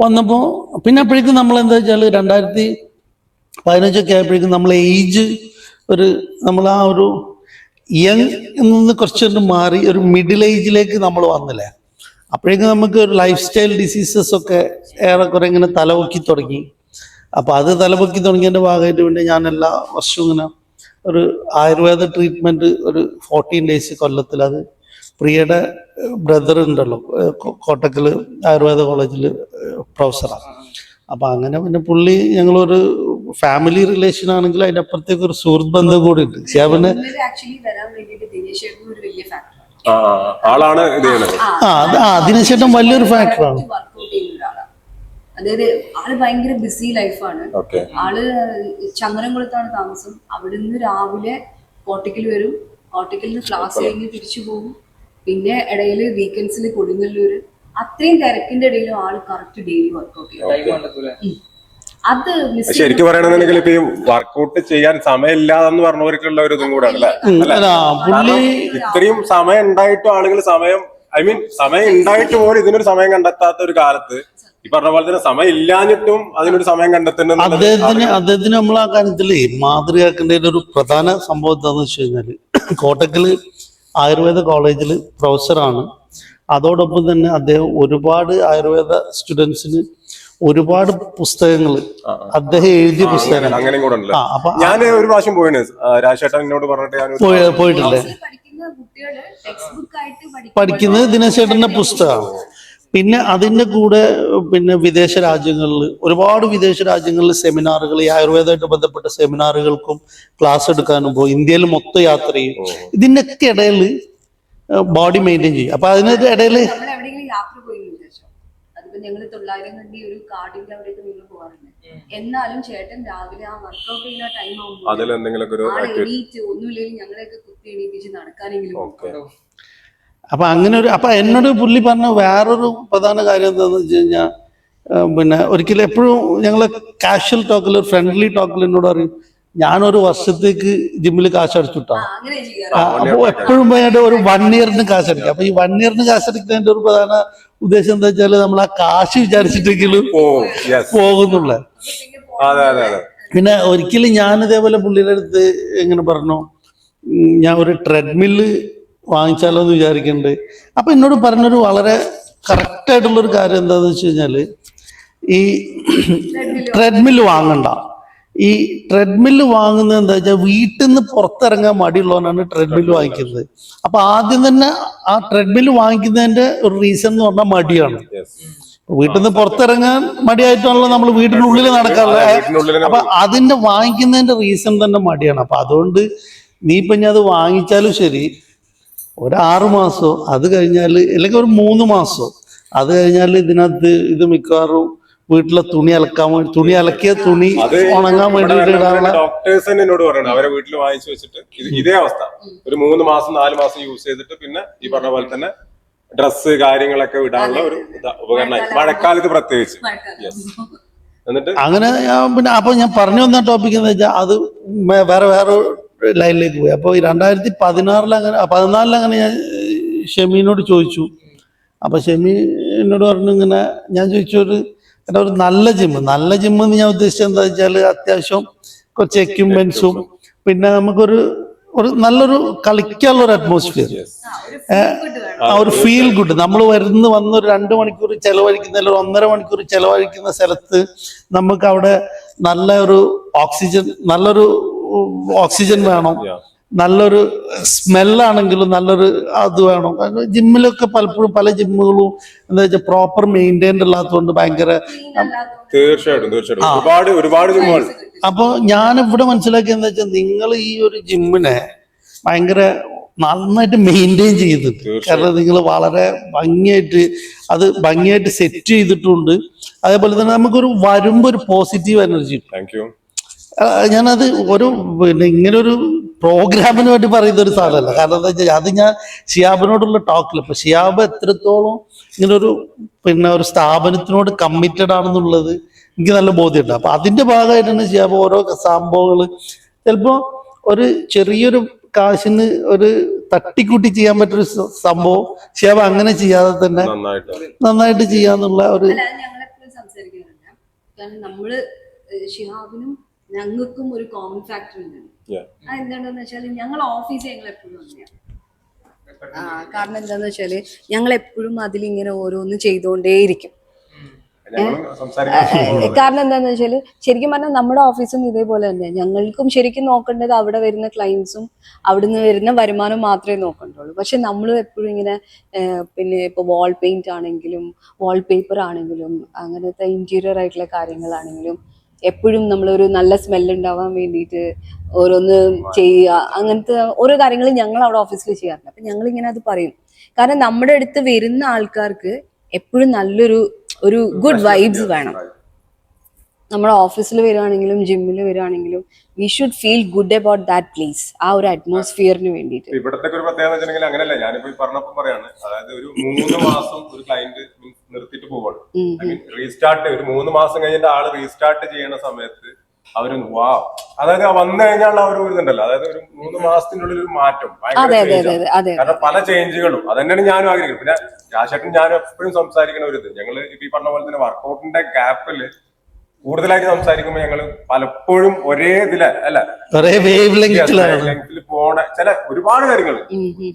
വന്നപ്പോ പിന്നെ അപ്പോഴേക്കും നമ്മൾ എന്താ വെച്ചാൽ 2015 ആയപ്പോഴേക്കും നമ്മൾ ഏജ് നമ്മൾ ആ ഒരു യങ് നിന്ന് കുറച്ചൊരു മാറി ഒരു മിഡിൽ ഏജിലേക്ക് നമ്മൾ വന്നില്ലേ. അപ്പോഴേക്കും നമുക്ക് ഒരു ലൈഫ് സ്റ്റൈൽ ഡിസീസസ് ഒക്കെ ഏറെക്കുറെ ഇങ്ങനെ തലപൊക്കി തുടങ്ങി. അപ്പൊ അത് തലപൊക്കി തുടങ്ങിയതിന്റെ ഭാഗമായിട്ട് പിന്നെ ഞാൻ എല്ലാ വർഷവും ഇങ്ങനെ ഒരു ആയുർവേദ ട്രീറ്റ്മെന്റ് ഒരു 14 days കൊല്ലത്തിൽ. അത് പ്രിയയുടെ ബ്രദർ ഉണ്ടല്ലോ കോട്ടക്കല് ആയുർവേദ കോളേജിൽ പ്രൊഫസറാണ്. അപ്പൊ അങ്ങനെ പിന്നെ പുള്ളി ഞങ്ങളൊരു ഫാമിലി റിലേഷൻ ആണെങ്കിൽ അതിന്റെ അപ്പുറത്തേക്ക് ഒരു സുഹൃത്ത് ബന്ധം കൂടി ഉണ്ട്. പിന്നെ ദിനേശേട്ടൻ വലിയൊരു ഫാക്ടറാണ്. അതായത് ആള് ഭയങ്കര ബിസി ലൈഫാണ്. ആള് ചങ്ങരംകുളത്താണ് താമസം. അവിടുന്ന് രാവിലെ കോട്ടയ്ക്കൽ വരും, കോട്ടയ്ക്കലിൽ നിന്ന് ക്ലാസ് കഴിഞ്ഞ് തിരിച്ചു പോകും. പിന്നെ ഇടയിൽ വീക്കെൻഡ്സിൽ കൊടുങ്ങല്ലൂര്. അത്രയും തിരക്കിന്റെ ഇടയിലും ആള് കറക്റ്റ് ഡെയിലി വർക്ക്ഔട്ട് ചെയ്യും. അത് ശരിക്കും പറയണമെന്നുണ്ടെങ്കിൽ ഇപ്പൊ ഈ വർക്കൗട്ട് ചെയ്യാൻ സമയമില്ലാന്ന് പറഞ്ഞവർക്കുള്ള ഒരു ഇതും കൂടെ അല്ലേ. ഇത്രയും സമയം ഉണ്ടായിട്ടും ആളുകൾ സമയം ഉണ്ടായിട്ട് പോലും ഇതിനൊരു സമയം കണ്ടെത്താത്ത ഒരു കാലത്ത് ഈ പറഞ്ഞ പോലെ തന്നെ സമയം ഇല്ലാഞ്ഞിട്ടും അതിനൊരു സമയം കണ്ടെത്തുന്നത് അദ്ദേഹത്തിന് നമ്മൾ ആ കാര്യത്തില് മാതൃകയാക്കേണ്ട ഒരു പ്രധാന സംഭവം എന്താണെന്ന് വെച്ച് കഴിഞ്ഞാല്, കോട്ടക്കല് ആയുർവേദ കോളേജിൽ പ്രൊഫസറാണ്. അതോടൊപ്പം തന്നെ അദ്ദേഹം ഒരുപാട് ആയുർവേദ സ്റ്റുഡൻസിന് ഒരുപാട് പുസ്തകങ്ങൾ അദ്ദേഹം എഴുതിയ പുസ്തകങ്ങൾ. അങ്ങനെ കൂടെ അപ്പൊ ഞാൻ ഒരു പ്രാവശ്യം പോയിട്ടുണ്ട്, രാജേട്ടൻ എന്നോട് പറഞ്ഞിട്ട് പോയിട്ടില്ലേ. പഠിക്കുന്നത് ദിനേശേട്ടന്റെ പുസ്തകമാണ്. പിന്നെ അതിന്റെ കൂടെ പിന്നെ വിദേശ രാജ്യങ്ങളിൽ ഒരുപാട് സെമിനാറുകൾ, ഈ ആയുർവേദമായിട്ട് ബന്ധപ്പെട്ട സെമിനാറുകൾക്കും ക്ലാസ് എടുക്കാനും പോകും. ഇന്ത്യയിൽ മൊത്തം യാത്ര ചെയ്യും. ഇതിനൊക്കെ ഇടയിൽ ബോഡി മെയിൻറ്റെയിൻ ചെയ്യും. അപ്പൊ അതിനൊക്കെ ഇടയില് ഞങ്ങൾ 900 കണ്ടി ഒരു കാർഡിന്റെ അവിടേക്ക് നിങ്ങൾ പോകാറുണ്ട്. എന്നാലും ചേട്ടൻ രാവിലെ ആ വർക്ക്ഔട്ട് ചെയ്യുന്ന ടൈം ആകുമ്പോൾ ഒന്നുമില്ലെങ്കിൽ ഞങ്ങളെയൊക്കെ കുത്തി എണീപ്പിച്ച് നടക്കാനെങ്കിലും. അപ്പൊ അങ്ങനെ അപ്പൊ എന്നോട് പുള്ളി പറഞ്ഞ വേറൊരു പ്രധാന കാര്യം എന്താണെന്ന് വെച്ച് കഴിഞ്ഞാൽ, പിന്നെ ഒരിക്കലും എപ്പോഴും ഞങ്ങള് കാഷ്വൽ ടോക്കിൽ ഫ്രണ്ട്ലി ടോക്കിൽ എന്നോട് പറയും, ഞാനൊരു വർഷത്തേക്ക് ജിമ്മിൽ കാശ് അടിച്ചുട്ടാ. അപ്പൊ എപ്പോഴും പോയിട്ട് ഒരു 1 year കാശ് അടിക്കുക. അപ്പൊ ഈ 1 year കാശ് അടിക്കുന്നതിന്റെ ഒരു പ്രധാന ഉദ്ദേശം എന്താ വെച്ചാല് നമ്മൾ ആ കാശ് വിചാരിച്ചിട്ടെങ്കിലും പോകുന്നുള്ള. പിന്നെ ഒരിക്കലും ഞാൻ ഇതേപോലെ പുള്ളിയുടെ അടുത്ത് എങ്ങനെ പറഞ്ഞു, ഞാൻ ഒരു ട്രെഡ്മില്ല് വാങ്ങിച്ചാലോ എന്ന് വിചാരിക്കുന്നുണ്ട്. അപ്പൊ എന്നോട് പറഞ്ഞൊരു വളരെ കറക്റ്റ് ആയിട്ടുള്ളൊരു കാര്യം എന്താന്ന് വെച്ച് കഴിഞ്ഞാല്, ഈ ട്രെഡ്മില്ല് വാങ്ങണ്ട. ഈ ട്രെഡ്മില്ല് വാങ്ങുന്നത് എന്താ വെച്ചാൽ വീട്ടിൽ നിന്ന് പുറത്തിറങ്ങാൻ മടിയുള്ളവനാണ് ട്രെഡ്മില്ല് വാങ്ങിക്കുന്നത്. അപ്പൊ ആദ്യം തന്നെ ആ ട്രെഡ്മില്ല് വാങ്ങിക്കുന്നതിന്റെ ഒരു റീസൺ എന്ന് പറഞ്ഞാൽ മടിയാണ്. വീട്ടിൽ നിന്ന് പുറത്തിറങ്ങാൻ മടിയായിട്ടാണല്ലോ നമ്മൾ വീട്ടിനുള്ളിൽ നടക്കാറുള്ളത്. വീട്ടിനുള്ളിൽ അപ്പൊ അതിന്റെ വാങ്ങിക്കുന്നതിന്റെ റീസൺ തന്നെ മടിയാണ്. അപ്പൊ അതുകൊണ്ട് നീ ഇപ്പൊ ഞാൻ അത് വാങ്ങിച്ചാലും ശരി, ഒരു 6 മാസമോ അത് കഴിഞ്ഞാൽ, അല്ലെങ്കിൽ ഒരു 3 മാസമോ അത് കഴിഞ്ഞാൽ ഇതിനകത്ത് ഇത് മിക്കവാറും വീട്ടിലെ തുണി അലക്കാൻ വേണ്ടി, തുണി അലക്കിയ തുണി ഉണങ്ങാൻ വേണ്ടിയിട്ട് ഇടാനുള്ള ഡോക്ടേഴ്സ് തന്നെ എന്നോട് പറയണം, അവരെ വീട്ടിൽ വാങ്ങിച്ചു വെച്ചിട്ട് ഇതേ അവസ്ഥ ഒരു 3 മാസം 4 മാസം യൂസ് ചെയ്തിട്ട് പിന്നെ ഈ പറഞ്ഞ പോലെ തന്നെ ഡ്രസ്സ് കാര്യങ്ങളൊക്കെ ഇടാനുള്ള ഒരു ഉപകരണമായി, മഴക്കാലത്ത് പ്രത്യേകിച്ച്. എന്നിട്ട് അങ്ങനെ പിന്നെ അപ്പൊ ഞാൻ പറഞ്ഞു വന്ന ടോപ്പിക് എന്ന് വെച്ചാൽ അത് വേറെ ലൈനിലേക്ക് പോയി. അപ്പൊ 2014 അങ്ങനെ 14 അങ്ങനെ ഞാൻ ഷെമീനോട് ചോദിച്ചു. അപ്പൊ ഷെമി എന്നോട് പറഞ്ഞു ഇങ്ങനെ, ഞാൻ ചോദിച്ചു ഒരു നല്ല ജിമ്മ് എന്ന് ഞാൻ ഉദ്ദേശിച്ചത് എന്താ വെച്ചാൽ അത്യാവശ്യം കുറച്ച് എക്യുപ്മെന്റ്സും പിന്നെ നമുക്കൊരു നല്ലൊരു കളിക്കാനുള്ള ഒരു അറ്റ്മോസ്ഫിയർ, ഒരു ഫീൽ ഗുഡ്. നമ്മൾ വന്ന് ഒരു 2 മണിക്കൂർ ചെലവഴിക്കുന്ന, ഒരു 1.5 മണിക്കൂർ ചെലവഴിക്കുന്ന സ്ഥലത്ത് നമുക്ക് അവിടെ നല്ലൊരു ഓക്സിജൻ വേണം, നല്ലൊരു സ്മെല്ലാണെങ്കിലും നല്ലൊരു അത് വേണം. ജിമ്മിലൊക്കെ പലപ്പോഴും പല ജിമ്മുകളും എന്താ വെച്ചാൽ പ്രോപ്പർ മെയിൻറ്റൈൻഡ് അല്ലാത്തതുകൊണ്ട് ഭയങ്കര തീർച്ചയായിട്ടും ഒരുപാട് ജിമ്മുകൾ. അപ്പൊ ഞാൻ ഇവിടെ മനസ്സിലാക്കിയെന്ന് വെച്ചാൽ നിങ്ങൾ ഈ ഒരു ജിമ്മിനെ ഭയങ്കര നന്നായിട്ട് മെയിൻറ്റെയിൻ ചെയ്തിട്ട്, കാരണം നിങ്ങൾ വളരെ ഭംഗിയായിട്ട് സെറ്റ് ചെയ്തിട്ടുണ്ട്. അതേപോലെ തന്നെ നമുക്കൊരു വരുമ്പോ ഒരു പോസിറ്റീവ് എനർജി. ഞാനത് പിന്നെ ഇങ്ങനെ ഒരു പ്രോഗ്രാമിന് വേണ്ടി പറയുന്ന ഒരു സാധനമല്ല. കാരണം എന്താ വെച്ചാൽ അത് ഞാൻ ഷിയാബിനോടുള്ള ടോക്കിൽ, ഇപ്പൊ ഷിയാബ് എത്രത്തോളം ഇങ്ങനൊരു ഒരു സ്ഥാപനത്തിനോട് കമ്മിറ്റഡ് ആണെന്നുള്ളത് എനിക്ക് നല്ല ബോധ്യമുണ്ട്. അപ്പൊ അതിന്റെ ഭാഗമായിട്ടാണ് ഷിയാബ് ഓരോ സംഭവങ്ങൾ ചിലപ്പോ ഒരു ചെറിയൊരു കാശിന് ഒരു തട്ടിക്കൂട്ടി ചെയ്യാൻ പറ്റൊരു സംഭവം ഷിയാബ് അങ്ങനെ ചെയ്യാതെ തന്നെ നന്നായിട്ട് ചെയ്യാന്നുള്ള ഒരു ഞങ്ങളെപ്പോഴും സംസാരിക്കാറുണ്ട്. കാരണം നമ്മള് ഷിഹാബിനും ഞങ്ങൾക്കും ഒരു കോമൺ ഫാക്ടർ ഉണ്ട്. അതെന്താണെന്ന് വെച്ചാൽ ഞങ്ങൾ ഓഫീസിൽ ഞങ്ങൾ എപ്പോഴും അങ്ങനെയാണ്. കാരണം എന്താന്ന് വെച്ചാല് ഞങ്ങൾ എപ്പോഴും അതിലിങ്ങനെ ഓരോന്ന് ചെയ്തുകൊണ്ടേയിരിക്കും. കാരണം എന്താന്ന് വെച്ചാല് ശരിക്കും പറഞ്ഞാൽ നമ്മുടെ ഓഫീസും ഇതേപോലെ തന്നെ. ഞങ്ങൾക്കും ശരിക്കും നോക്കേണ്ടത് അവിടെ വരുന്ന ക്ലയൻസും അവിടുന്ന് വരുന്ന വരുമാനം മാത്രമേ നോക്കണ്ടുള്ളൂ. പക്ഷെ നമ്മൾ എപ്പോഴും ഇങ്ങനെ പിന്നെ ഇപ്പൊ വാൾ പെയിന്റ് ആണെങ്കിലും വാൾ പേപ്പർ ആണെങ്കിലും അങ്ങനത്തെ ഇന്റീരിയർ ആയിട്ടുള്ള കാര്യങ്ങളാണെങ്കിലും എപ്പോഴും നമ്മളൊരു നല്ല സ്മെല്ല് ഉണ്ടാവാൻ വേണ്ടിയിട്ട് ഓരോന്ന് ചെയ്യുക, അങ്ങനത്തെ ഓരോ കാര്യങ്ങളും ഞങ്ങൾ അവിടെ ഓഫീസിൽ ചെയ്യാറുണ്ട്. അപ്പൊ ഞങ്ങൾ ഇങ്ങനെ അത് പറയും. കാരണം നമ്മുടെ അടുത്ത് വരുന്ന ആൾക്കാർക്ക് എപ്പോഴും നല്ലൊരു ഗുഡ് വൈബ്സ് വേണം. നമ്മുടെ ഓഫീസിൽ വരുവാണെങ്കിലും ജിമ്മിൽ വരുവാണെങ്കിലും we should feel good about that place, ആ ഒരു അറ്റ്മോസ്ഫിയറിന് വേണ്ടിയിട്ട്. ഇവിടത്തെ ഒരു പ്രത്യേകത വെച്ചിട്ടുണ്ടെങ്കിൽ അങ്ങനെയല്ല, ഞാനിപ്പോ പറഞ്ഞപ്പോൾ പറയാണ്, അതായത് ഒരു 3 മാസം ഒരു ക്ലയന്റ് നിർത്തിയിട്ട് പോവാണ്. ഐ മീൻ റീസ്റ്റാർട്ട് ഒരു 3 മാസം കഴിഞ്ഞിട്ട് ആള് റീസ്റ്റാർട്ട് ചെയ്യുന്ന സമയത്ത് അവര് അതായത് വന്നു കഴിഞ്ഞാൽ അവർ ഇതുണ്ടല്ലോ, അതായത് ഒരു 3 മാസത്തിനുള്ളിൽ ഒരു മാറ്റം, കാരണം പല ചേഞ്ചുകളും. അതന്നെയാണ് ഞാനും ആഗ്രഹിക്കുന്നത്. പിന്നെ രാശേട്ടൻ ഞാനും എപ്പോഴും സംസാരിക്കുന്ന ഒരു ഇത്, ഞങ്ങള് ഇപ്പൊ ഈ പറഞ്ഞ പോലെ തന്നെ വർക്കൗട്ടിന്റെ ഗ്യാപ്പില് കൂടുതലായിട്ട് സംസാരിക്കുമ്പോൾ ഞങ്ങൾ പലപ്പോഴും ഒരേ ലെങ്തിൽ പോണ ചില ഒരുപാട് കാര്യങ്ങൾ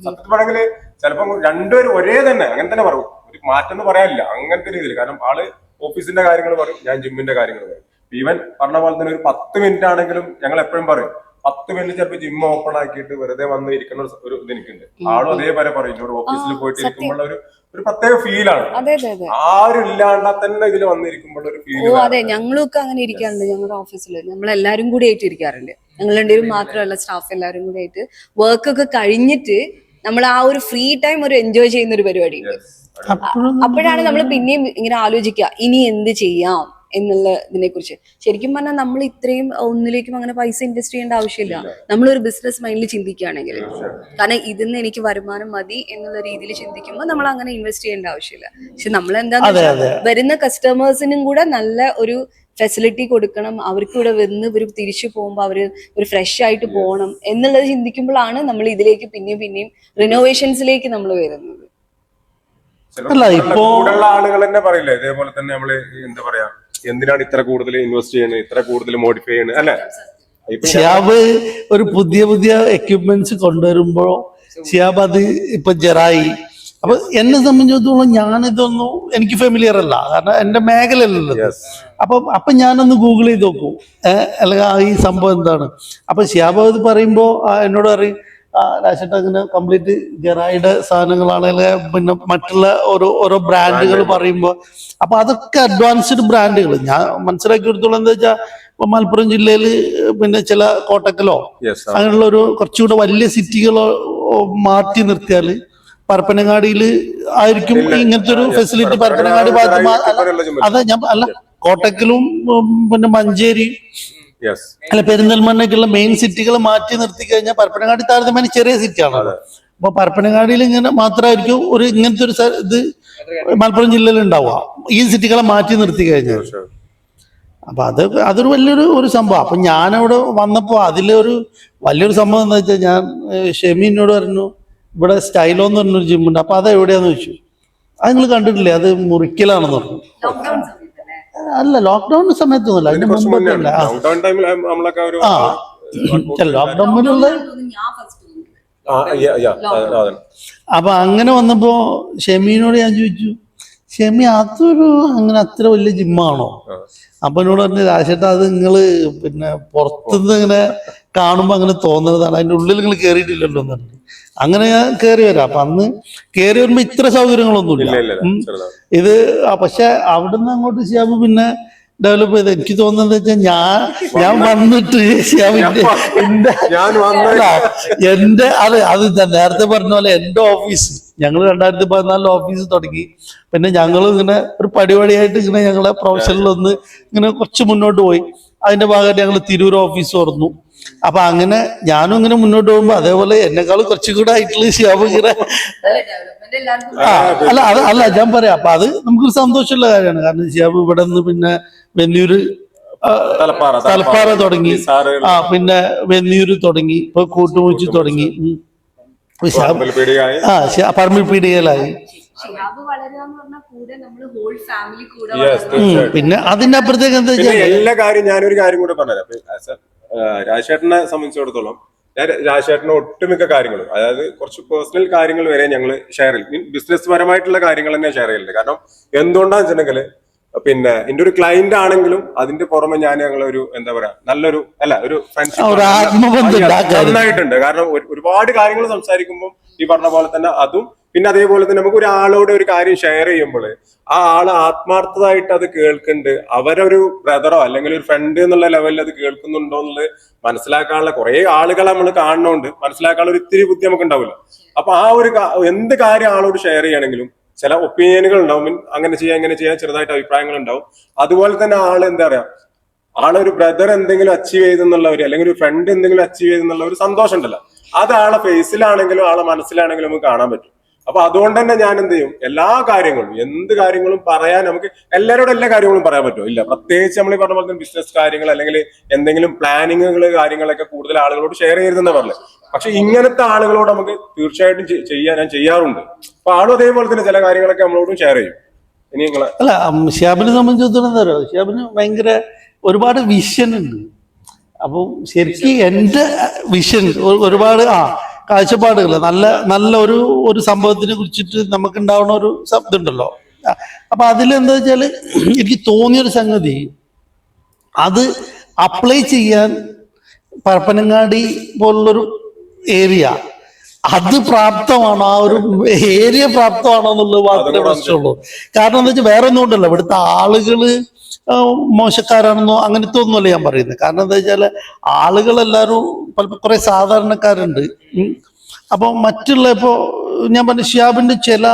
സത്യത്തിൽ പറയുന്നത് ചിലപ്പോൾ രണ്ടുപേരും ഒരേ തന്നെ അങ്ങനെ തന്നെ പറയും. ഒരു മാറ്റം എന്ന് പറയാനില്ല അങ്ങനത്തെ രീതിയിൽ. കാരണം ആള് ഓഫീസിന്റെ കാര്യങ്ങൾ പറയും, ഞാൻ ജിമ്മിന്റെ കാര്യങ്ങൾ പറയും. ഈവൻ പറഞ്ഞ പോലെ തന്നെ ഒരു 10 മിനിറ്റ് ആണെങ്കിലും ഞങ്ങൾ എപ്പോഴും പറയും 10 മിനിറ്റ് ചിലപ്പോൾ ജിം ഓപ്പൺ ആക്കിയിട്ട് വെറുതെ വന്ന് ഇരിക്കുന്ന ഒരു ഇത് എനിക്കുണ്ട്. ആളും അതേപോലെ പറയും, ഇവിടെ ഓഫീസിൽ പോയിട്ട് ഇരിക്കുമ്പോൾ ഒരു പ്രത്യേക ഫീലാണ്. ആരും ഇല്ലാണ്ടാ തന്നെ ഇതിൽ വന്നിരിക്കുമ്പോൾ ഒരു ഫീൽ. അതെ, ഞങ്ങളൊക്കെ അങ്ങനെ ഇരിക്കാറുണ്ട്. ഞങ്ങളുടെ ഓഫീസിൽ നമ്മൾ എല്ലാരും കൂടി ആയിട്ട് ഇരിക്കാറുണ്ട്. ഞങ്ങൾ രണ്ടുപേരും മാത്രമല്ല, സ്റ്റാഫ് എല്ലാവരും കൂടി ആയിട്ട് വർക്ക് ഒക്കെ കഴിഞ്ഞിട്ട് നമ്മൾ ആ ഒരു ഫ്രീ ടൈം ഒരു എൻജോയ് ചെയ്യുന്ന ഒരു പരിപാടി ഉണ്ട്. അപ്പോഴാണ് നമ്മൾ പിന്നെയും ഇങ്ങനെ ആലോചിക്കുക ഇനി എന്ത് ചെയ്യാം എന്നുള്ള ഇതിനെ കുറിച്ച്. ശരിക്കും പറഞ്ഞാൽ നമ്മൾ ഇത്രയും ഒന്നിലേക്കും അങ്ങനെ പൈസ ഇൻവെസ്റ്റ് ചെയ്യേണ്ട ആവശ്യമില്ല. നമ്മളൊരു ബിസിനസ് മൈൻഡിൽ ചിന്തിക്കുകയാണെങ്കിൽ, കാരണം ഇതിന്ന് എനിക്ക് വരുമാനം മതി എന്നുള്ള രീതിയിൽ ചിന്തിക്കുമ്പോൾ നമ്മൾ അങ്ങനെ ഇൻവെസ്റ്റ് ചെയ്യേണ്ട ആവശ്യമില്ല. പക്ഷെ നമ്മൾ എന്താന്ന് വെച്ചാൽ വരുന്ന കസ്റ്റമേഴ്സിനും കൂടെ നല്ല ഒരു ഫെസിലിറ്റി കൊടുക്കണം. അവർക്ക് ഇവിടെ വന്ന് ഇവർ തിരിച്ചു പോകുമ്പോൾ അവര് ഒരു ഫ്രഷ് ആയിട്ട് പോകണം എന്നുള്ളത് ചിന്തിക്കുമ്പോഴാണ് നമ്മൾ ഇതിലേക്ക് പിന്നെയും റിനോവേഷൻസിലേക്ക് നമ്മൾ വരുന്നത്. ആളുകൾ തന്നെ പറയില്ലേ ഇതേപോലെ തന്നെ നമ്മള് എന്താ പറയാ, എന്തിനാണ് ഇത്ര കൂടുതൽ ഇൻവെസ്റ്റ് ചെയ്യുന്നത്, ഇത്ര കൂടുതൽ മോഡിഫൈ ചെയ്യുന്നത് അല്ലെ? ഷിയാബ് ഒരു പുതിയ എക്യുപ്മെന്റ്സ് കൊണ്ടുവരുമ്പോ ഷിയാബ് അത് ഇപ്പൊ ജെറായി. അപ്പൊ എന്നെ സംബന്ധിച്ചിടത്തോളം ഞാനിതൊന്നും എനിക്ക് ഫെമിലിയർ അല്ല, കാരണം എന്റെ മേഖലയല്ലല്ലോ. അപ്പൊ ഞാനൊന്ന് ഗൂഗിൾ ചെയ്ത് നോക്കൂ അല്ലെങ്കിൽ ഈ സംഭവം എന്താണ്. അപ്പൊ ഷിയാബ് അത് പറയുമ്പോ എന്നോട് പറയും രാശേട്ട അങ്ങനെ കംപ്ലീറ്റ് ജെറായുടെ സാധനങ്ങളാണെങ്കിൽ പിന്നെ മറ്റുള്ള ഓരോ ബ്രാൻഡുകൾ പറയുമ്പോൾ അപ്പൊ അതൊക്കെ അഡ്വാൻസ്ഡ് ബ്രാൻഡുകൾ ഞാൻ മനസ്സിലാക്കി എടുത്തോളം എന്താ വെച്ചാൽ ഇപ്പൊ മലപ്പുറം ജില്ലയിൽ പിന്നെ ചില കോട്ടക്കലോ അങ്ങനെയുള്ള ഒരു കുറച്ചുകൂടെ വലിയ സിറ്റികളോ മാറ്റി നിർത്തിയാല് പരപ്പനങ്ങാടിയിൽ ആയിരിക്കും ഇങ്ങനത്തെ ഒരു ഫെസിലിറ്റി പരപ്പനങ്ങാടി ഭാഗത്ത് അതെ ഞാൻ അല്ല കോട്ടക്കലും പിന്നെ മഞ്ചേരി അല്ല പെരിന്തൽമണ്ണയ്ക്കുള്ള മെയിൻ സിറ്റികൾ മാറ്റി നിർത്തി കഴിഞ്ഞാൽ പരപ്പനങ്ങാടി താരതമ്യേന ചെറിയ സിറ്റിയാണ് അപ്പൊ പരപ്പനങ്ങാടിയിൽ ഇങ്ങനെ മാത്രമായിരിക്കും ഒരു ഇങ്ങനത്തെ ഒരു ഇത് മലപ്പുറം ജില്ലയിൽ ഉണ്ടാവുക ഈ സിറ്റികളെ മാറ്റി നിർത്തി കഴിഞ്ഞാൽ. അപ്പൊ അതൊരു വലിയൊരു സംഭവം. അപ്പൊ ഞാനവിടെ വന്നപ്പോ അതിലൊരു വലിയൊരു സംഭവം എന്താ വെച്ചാൽ ഞാൻ ഷെമീനോട് പറഞ്ഞു ഇവിടെ സ്റ്റൈലോ എന്ന് പറഞ്ഞൊരു ജിമ്മുണ്ട്, അപ്പൊ അത് എവിടെയാന്ന് ചോദിച്ചു. അത് നിങ്ങൾ കണ്ടിട്ടില്ലേ, അത് മുറിക്കലാണെന്ന് പറഞ്ഞു. അല്ല ലോക്ക്ഡൌൺ സമയത്തൊന്നുമല്ല, അതിന്റെ മുമ്പൊക്കെയല്ല. ലോക്ക്ഡൌണിലുള്ള അപ്പൊ അങ്ങനെ വന്നപ്പോ ഷെമീനോട് ഞാൻ ചോദിച്ചു, ഷെമി അതൊരു അങ്ങനെ അത്ര വലിയ ജിമ്മാണോ? അപ്പൊ എന്നോട് പറഞ്ഞു രാശേട്ടാ അത് നിങ്ങള് പിന്നെ പുറത്തുനിന്ന് ഇങ്ങനെ കാണുമ്പോ അങ്ങനെ തോന്നുന്നതാണ്, അതിന്റെ ഉള്ളിൽ നിങ്ങൾ കേറിയിട്ടില്ലല്ലോ എന്ന് പറഞ്ഞു. അങ്ങനെ ഞാൻ കയറി വരാം. അപ്പൊ അന്ന് കയറി വരുമ്പോ ഇത്ര സൗകര്യങ്ങളൊന്നുമില്ല ഇത്. പക്ഷെ അവിടുന്ന് അങ്ങോട്ട് ഷിയാബ് പിന്നെ ഡെവലപ്പ് ചെയ്ത് എനിക്ക് തോന്നുന്നത് വെച്ചാൽ ഞാൻ വന്നിട്ട് എന്റെ അത് നേരത്തെ പറഞ്ഞ പോലെ എന്റെ ഓഫീസ് ഞങ്ങൾ 2014 ഓഫീസ് തുടങ്ങി. പിന്നെ ഞങ്ങൾ ഇങ്ങനെ ഒരു പടിപടിയായിട്ട് ഇങ്ങനെ ഞങ്ങളെ പ്രൊഫഷനിൽ ഒന്ന് ഇങ്ങനെ കുറച്ച് മുന്നോട്ട് പോയി. അതിന്റെ ഭാഗമായിട്ട് ഞങ്ങൾ തിരൂർ ഓഫീസ് തുറന്നു. അപ്പൊ അങ്ങനെ ഞാനും ഇങ്ങനെ മുന്നോട്ട് പോകുമ്പോ അതേപോലെ എന്നെക്കാൾ കുറച്ചും കൂടെ ആയിട്ടുള്ള ഷിയാബ് ഇങ്ങനെ അല്ല ഞാൻ പറയാം. അപ്പൊ അത് നമുക്കൊരു സന്തോഷമുള്ള കാര്യമാണ്. കാരണം ഷിയാബ് ഇവിടെ നിന്ന് പിന്നെ വെന്നൂര് തലപ്പാറ തുടങ്ങി, പിന്നെ വെന്നൂര് തുടങ്ങി, ഇപ്പൊ കൂട്ടുമുച്ചി തുടങ്ങി, പറമ്പിൽ പീടികയിലായി. പിന്നെ അതിന്റെ അപ്പുറത്തേക്ക് എന്താ വെച്ചാൽ എല്ലാ കാര്യം ഞാനൊരു കാര്യം കൂടെ പറഞ്ഞുതരാം. രാജേട്ടനെ സംബന്ധിച്ചിടത്തോളം ഞാൻ രാജേട്ടന്റെ ഒട്ടുമിക്ക കാര്യങ്ങളും, അതായത് കുറച്ച് പേഴ്സണൽ കാര്യങ്ങൾ വരെ ഞങ്ങൾ ഷെയർ ചെയ്യും. ബിസിനസ് പരമായിട്ടുള്ള കാര്യങ്ങൾ തന്നെ ഷെയർ ചെയ്യുന്നുണ്ട്. കാരണം എന്തുകൊണ്ടാന്ന് വെച്ചിട്ടുണ്ടെങ്കിൽ പിന്നെ എന്റെ ഒരു ക്ലയന്റ് ആണെങ്കിലും അതിന്റെ പുറമെ ഞങ്ങളൊരു എന്താ പറയാ നല്ലൊരു ഒരു ഫ്രണ്ട്ഷിപ്പ് നന്നായിട്ടുണ്ട്. കാരണം ഒരുപാട് കാര്യങ്ങൾ സംസാരിക്കുമ്പോൾ ഈ പറഞ്ഞ പോലെ തന്നെ അതും പിന്നെ അതേപോലെ തന്നെ നമുക്ക് ഒരാളോട് ഒരു കാര്യം ഷെയർ ചെയ്യുമ്പോൾ ആ ആള് ആത്മാർത്ഥമായിട്ട് അത് കേൾക്കുന്നുണ്ട്, അവരൊരു ബ്രദറോ അല്ലെങ്കിൽ ഒരു ഫ്രണ്ട് എന്നുള്ള ലെവലിൽ അത് കേൾക്കുന്നുണ്ടോ എന്നുള്ളത് മനസ്സിലാക്കാനുള്ള കുറെ ആളുകൾ നമ്മൾ കാണുന്നോണ്ട് മനസ്സിലാക്കാനുള്ള ഒരു ഇത്തിരി ബുദ്ധി നമുക്ക് ഉണ്ടാവില്ല. അപ്പൊ ആ ഒരു എന്ത് കാര്യം ആളോട് ഷെയർ ചെയ്യണമെങ്കിലും ചില ഒപ്പീനിയനുകൾ ഉണ്ടാവും, അങ്ങനെ ചെയ്യാൻ ഇങ്ങനെ ചെയ്യാൻ ചെറുതായിട്ട് അഭിപ്രായങ്ങൾ ഉണ്ടാവും. അതുപോലെ തന്നെ ആള് എന്താ പറയാ ആളൊരു ബ്രദർ എന്തെങ്കിലും അച്ചീവ് ചെയ്തെന്നുള്ളവര് അല്ലെങ്കിൽ ഒരു ഫ്രണ്ട് എന്തെങ്കിലും അച്ചീവ് ചെയ്തെന്നുള്ള ഒരു സന്തോഷം ഉണ്ടല്ലോ, അത് ആളെ ഫേസിലാണെങ്കിലും ആളെ മനസ്സിലാണെങ്കിലും നമുക്ക് കാണാൻ പറ്റും. അപ്പൊ അതുകൊണ്ട് തന്നെ ഞാൻ എന്ത് ചെയ്യും, എല്ലാ കാര്യങ്ങളും എന്ത് കാര്യങ്ങളും പറയാൻ നമുക്ക് എല്ലാവരോടും എല്ലാ കാര്യങ്ങളും പറയാൻ പറ്റുമോ? ഇല്ല. പ്രത്യേകിച്ച് നമ്മൾ ഈ പറഞ്ഞ പോലെ ബിസിനസ് കാര്യങ്ങൾ അല്ലെങ്കിൽ എന്തെങ്കിലും പ്ലാനിങ്ങുകൾ കാര്യങ്ങളൊക്കെ കൂടുതൽ ആളുകളോട് ഷെയർ ചെയ്തെന്ന് പറഞ്ഞു. പക്ഷെ ഇങ്ങനത്തെ ആളുകളോട് നമുക്ക് തീർച്ചയായിട്ടും ഞാൻ ചെയ്യാറുണ്ട്. അപ്പൊ ആളും അതേപോലെ തന്നെ ചില കാര്യങ്ങളൊക്കെ നമ്മളോടും ഷെയർ ചെയ്യും. ഇനി നിങ്ങളെ അല്ല ഷിയാബിനെ സംബന്ധിച്ചിടത്തോളം എന്താ പറയുക, ഷിയാബിന് ഭയങ്കര ഒരുപാട് വിഷൻ ഉണ്ട്. അപ്പം ശരിക്കും എന്റെ വിഷൻ ഒരുപാട് കാഴ്ചപ്പാടുകൾ നല്ല ഒരു സംഭവത്തിനെ കുറിച്ചിട്ട് നമുക്ക് ഉണ്ടാവുന്ന ഒരു ഇതുണ്ടല്ലോ. അപ്പൊ അതിലെന്താ വെച്ചാല് എനിക്ക് തോന്നിയൊരു സംഗതി, അത് അപ്ലൈ ചെയ്യാൻ പരപ്പനങ്ങാടി പോലുള്ളൊരു ഏരിയ അത് പ്രാപ്തമാണോ, ആ ഒരു ഏരിയ പ്രാപ്തമാണോ എന്നുള്ളത് മാത്രമേ പ്രശ്നമുള്ളൂ. കാരണം എന്താ വെച്ചാൽ വേറെ ഒന്നും ഉണ്ടല്ലോ, ഇവിടുത്തെ ആളുകള് മോശക്കാരാണെന്നോ അങ്ങനത്തെ ഒന്നുമല്ല ഞാൻ പറയുന്നത്. കാരണം എന്താ വെച്ചാല് ആളുകളെല്ലാവരും പലപ്പോൾ കുറെ സാധാരണക്കാരുണ്ട്. അപ്പൊ മറ്റുള്ള ഇപ്പോ ഞാൻ പറഞ്ഞ ഷിയാബിന്റെ ചില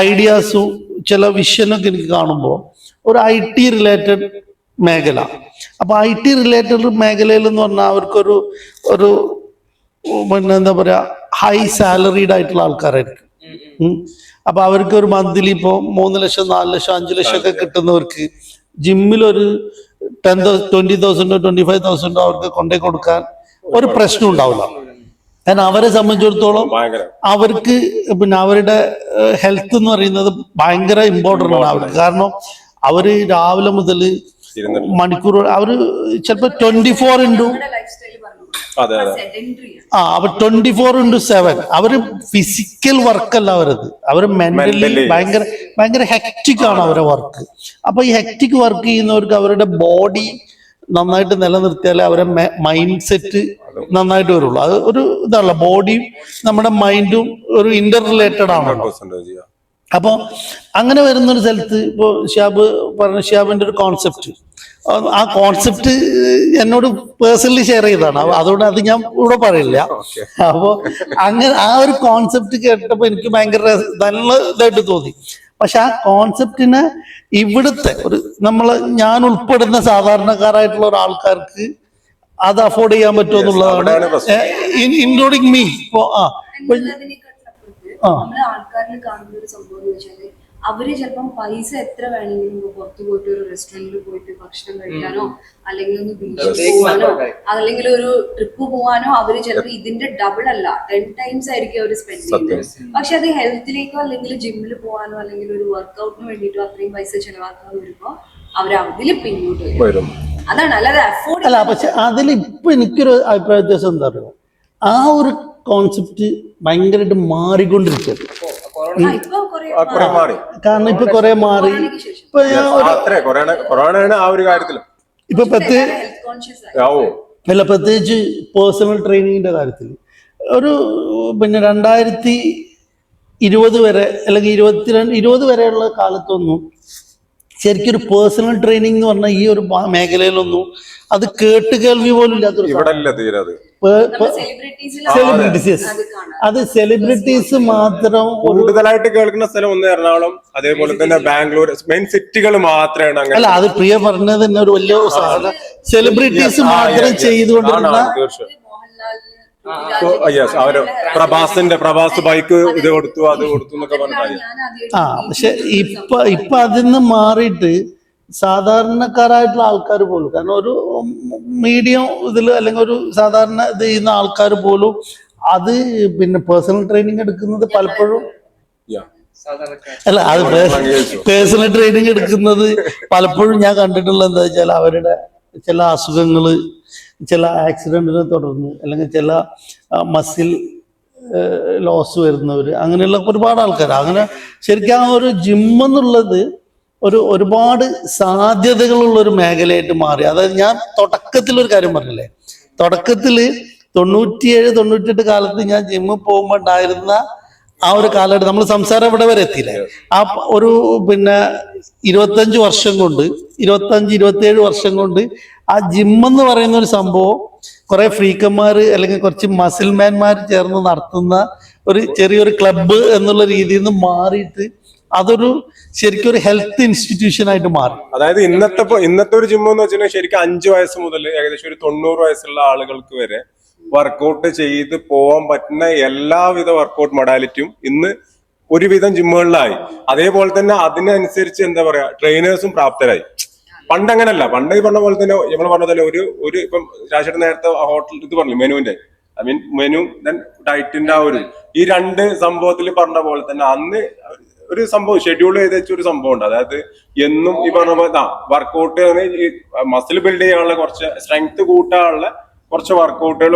ഐഡിയാസും ചില വിഷനൊക്കെ എനിക്ക് കാണുമ്പോൾ ഒരു IT റിലേറ്റഡ് മേഖല. അപ്പൊ IT റിലേറ്റഡ് മേഖലയിൽ എന്ന് പറഞ്ഞാൽ അവർക്കൊരു പിന്നെ എന്താ പറയാ ഹൈ സാലറീഡ് ആയിട്ടുള്ള ആൾക്കാരായിരിക്കും. അപ്പൊ അവർക്ക് ഒരു മന്ത്ലി ഇപ്പോ 3 ലക്ഷം 4 ലക്ഷം 5 ലക്ഷം ഒക്കെ കിട്ടുന്നവർക്ക് ജിമ്മിൽ ഒരു 20,000 25,000 അവർക്ക് കൊണ്ടേ കൊടുക്കാൻ ഒരു പ്രശ്നം ഉണ്ടാവില്ല. കാരണം അവരെ സംബന്ധിച്ചിടത്തോളം അവർക്ക് പിന്നെ അവരുടെ ഹെൽത്ത് എന്ന് പറയുന്നത് ഭയങ്കര ഇമ്പോർട്ടൻ്റ് ആണ് അവർക്ക്. കാരണം അവര് രാവിലെ മുതൽ മണിക്കൂർ അവര് ചിലപ്പോ 24 അപ്പൊ 24/7 അവര് ഫിസിക്കൽ വർക്കല്ല അവര് മെന്റലി ഭയങ്കര ഹെക്റ്റിക് ആണ് അവരുടെ വർക്ക്. അപ്പൊ ഈ ഹെക്റ്റിക് വർക്ക് ചെയ്യുന്നവർക്ക് അവരുടെ ബോഡി നന്നായിട്ട് നിലനിർത്തിയാലേ അവരെ മൈൻഡ് സെറ്റ് നന്നായിട്ട് വരുള്ളൂ. അത് ഒരു ഇതാണല്ലോ, ബോഡിയും നമ്മുടെ മൈൻഡും ഒരു ഇന്റർ റിലേറ്റഡ് ആണല്ലോ. 100% yeah. അപ്പോൾ അങ്ങനെ വരുന്നൊരു സ്ഥലത്ത് ഇപ്പോൾ ഷിയാബ് പറഞ്ഞ ഷിയാബിന്റെ ഒരു കോൺസെപ്റ്റ്, ആ കോൺസെപ്റ്റ് എന്നോട് പേഴ്സണലി ഷെയർ ചെയ്തതാണ്. അതുകൊണ്ട് അത് ഞാൻ ഇവിടെ പറയില്ല. അപ്പോൾ അങ്ങനെ ആ ഒരു കോൺസെപ്റ്റ് കേട്ടപ്പോൾ എനിക്ക് ഭയങ്കര നല്ല ഇതായിട്ട് തോന്നി. പക്ഷെ ആ കോൺസെപ്റ്റിനെ ഇവിടുത്തെ ഒരു ഞാൻ ഉൾപ്പെടുന്ന സാധാരണക്കാരായിട്ടുള്ള ഒരാൾക്കാർക്ക് അത് അഫോർഡ് ചെയ്യാൻ പറ്റുമോ എന്നുള്ളതാണ്, ഇൻക്ലൂഡിങ് മീ. ഇപ്പോ നമ്മള് ആൾക്കാരിൽ കാണുന്ന ഒരു സംഭവം എന്ന് വെച്ചാല് അവര് ചിലപ്പം പൈസ എത്ര വേണമെങ്കിലും പുറത്തു പോയിട്ട് ഒരു റെസ്റ്റോറന്റിൽ പോയിട്ട് ഭക്ഷണം കഴിക്കാനോ അല്ലെങ്കിൽ ഒന്ന് ബീച്ചിൽ പോകാനോ അല്ലെങ്കിൽ ഒരു ട്രിപ്പ് പോകാനോ അവര് ചിലപ്പോൾ ഇതിന്റെ ഡബിൾ അല്ല 10 times ആയിരിക്കും അവർ സ്പെൻഡ് ചെയ്യുന്നത്. പക്ഷെ അത് ഹെൽത്തിലേക്കോ അല്ലെങ്കിൽ ജിമ്മിൽ പോകാനോ അല്ലെങ്കിൽ ഒരു വർക്ക്ഔട്ടിന് വേണ്ടിയിട്ടോ അത്രയും പൈസ ചെലവാക്കാതെ വരുമ്പോ അവർ അതിൽ പിന്നോട്ട് വരും. അതാണ്, അല്ലാതെ അഫോർഡ് അല്ല. പക്ഷെ അതിലിപ്പോ എനിക്കൊരു അഭിപ്രായ വ്യത്യാസം എന്താ പറയുക, ആ ഒരു കോൺസെപ്റ്റ് ഭയങ്കരമായിട്ട് മാറിക്കൊണ്ടിരിക്കുകയാണ്. കാരണം ഇപ്പൊ കുറെ മാറി. ഇപ്പൊ കൊറോണയാണ് ആ ഒരു കാര്യത്തിൽ ഇപ്പൊ പ്രത്യേകിച്ച് പേഴ്സണൽ ട്രെയിനിങ്ങിന്റെ കാര്യത്തിൽ ഒരു 2020 വരെ അല്ലെങ്കിൽ 20 വരെയുള്ള കാലത്തൊന്നും ശരിക്കും ഒരു പേഴ്സണൽ ട്രെയിനിങ് എന്ന് പറഞ്ഞാൽ ഈ ഒരു മേഖലയിലൊന്നും അത് കേട്ടുകേൾവി പോലും ഇല്ലാത്തൊരു സെലിബ്രിറ്റീസ്. അത് സെലിബ്രിറ്റീസ് മാത്രം കൂടുതലായിട്ട് കേൾക്കുന്ന സ്ഥലം ഒന്ന് എറണാകുളം, അതേപോലെ തന്നെ ബാംഗ്ലൂർ, മെയിൻ സിറ്റികൾ മാത്രമാണ്. അല്ല, അത് പ്രിയ പറഞ്ഞത് തന്നെ ഒരു വലിയ സാധനം. സെലിബ്രിറ്റീസ് മാത്രം ചെയ്തുകൊണ്ടിരുന്ന പ്രഭാസ് ബൈക്ക് ഇത് കൊടുത്തു അത് കൊടുത്തു എന്നൊക്കെ പറഞ്ഞാൽ പക്ഷെ ഇപ്പൊ അതിന്ന് മാറിയിട്ട് സാധാരണക്കാരായിട്ടുള്ള ആൾക്കാർ പോലും, കാരണം ഒരു മീഡിയം ഇതിൽ അല്ലെങ്കിൽ ഒരു സാധാരണ ഇത് ചെയ്യുന്ന ആൾക്കാർ പോലും അത് പേഴ്സണൽ ട്രെയിനിങ് എടുക്കുന്നത് പലപ്പോഴും അല്ല, അത് പേഴ്സണൽ ട്രെയിനിങ് എടുക്കുന്നത് പലപ്പോഴും ഞാൻ കണ്ടിട്ടുള്ളത് എന്താ വെച്ചാൽ അവരുടെ ചില അസുഖങ്ങള്, ചില ആക്സിഡന്റിനെ തുടർന്ന് അല്ലെങ്കിൽ ചില മസിൽ ലോസ് വരുന്നവര്, അങ്ങനെയുള്ള ഒരുപാട് ആൾക്കാർ. അങ്ങനെ ശരിക്കും ആ ഒരു ജിമ്മെന്നുള്ളത് ഒരുപാട് സാധ്യതകളുള്ള ഒരു മേഖലയായിട്ട് മാറി. അതായത് ഞാൻ തുടക്കത്തിൽ ഒരു കാര്യം പറഞ്ഞില്ലേ, തുടക്കത്തില് 97-98 കാലത്ത് ഞാൻ ജിമ്മിൽ പോകുമ്പോൾ ഉണ്ടായിരുന്ന ആ ഒരു കാലഘട്ടം നമ്മൾ സംസാരം ഇവിടെ വരെ എത്തിയില്ലേ. ആ ഒരു 25 വർഷം കൊണ്ട് 25-27 വർഷം കൊണ്ട് ആ ജിമ്മെന്ന് പറയുന്ന ഒരു സംഭവം കുറെ ഫ്രീക്കന്മാര് അല്ലെങ്കിൽ കുറച്ച് മസിൽമാൻമാർ ചേർന്ന് നടത്തുന്ന ഒരു ചെറിയൊരു ക്ലബ്ബ് എന്നുള്ള രീതിയിൽ നിന്ന് മാറിയിട്ട് അതൊരു ശരിക്കും ഒരു ഹെൽത്ത് ഇൻസ്റ്റിറ്റ്യൂഷൻ ആയിട്ട് മാറി. അതായത് ഇന്നത്തെ ഒരു ജിം എന്ന് വെച്ചിട്ടുണ്ടെങ്കിൽ ശരിക്കും 5 വയസ്സ് മുതൽ ഏകദേശം ഒരു 90 വയസ്സുള്ള ആളുകൾക്ക് വരെ വർക്കൗട്ട് ചെയ്ത് പോകാൻ പറ്റുന്ന എല്ലാവിധ വർക്കൗട്ട് മൊഡാലിറ്റിയും ഇന്ന് ഒരുവിധം ജിമ്മുകളിലായി. അതേപോലെ തന്നെ അതിനനുസരിച്ച് എന്താ പറയാ ട്രെയിനേഴ്സും പ്രാപ്തരായി. പണ്ട് അങ്ങനല്ല. പണ്ട് ഈ പറഞ്ഞ പോലെ തന്നെ നമ്മൾ പറഞ്ഞ പോലെ ഒരു ഇപ്പം രാജേട്ടൻ നേരത്തെ ഹോട്ടൽ ഇത് പറഞ്ഞു മെനുവിന്റെ മെനു ദെൻ ഡയറ്റിന്റെ ആ ഈ 2 സംഭവത്തിൽ പറഞ്ഞ പോലെ തന്നെ അന്ന് ഒരു സംഭവം ഷെഡ്യൂൾ ചെയ്ത് വെച്ച ഒരു സംഭവം ഉണ്ട്. അതായത് എന്നും ഈ പറഞ്ഞ പോലെ വർക്കൗട്ട് ഈ മസിൽ ബിൽഡ് ചെയ്യാനുള്ള കുറച്ച് സ്ട്രെങ്ത് കൂട്ടാനുള്ള കുറച്ച് വർക്കൗട്ടുകൾ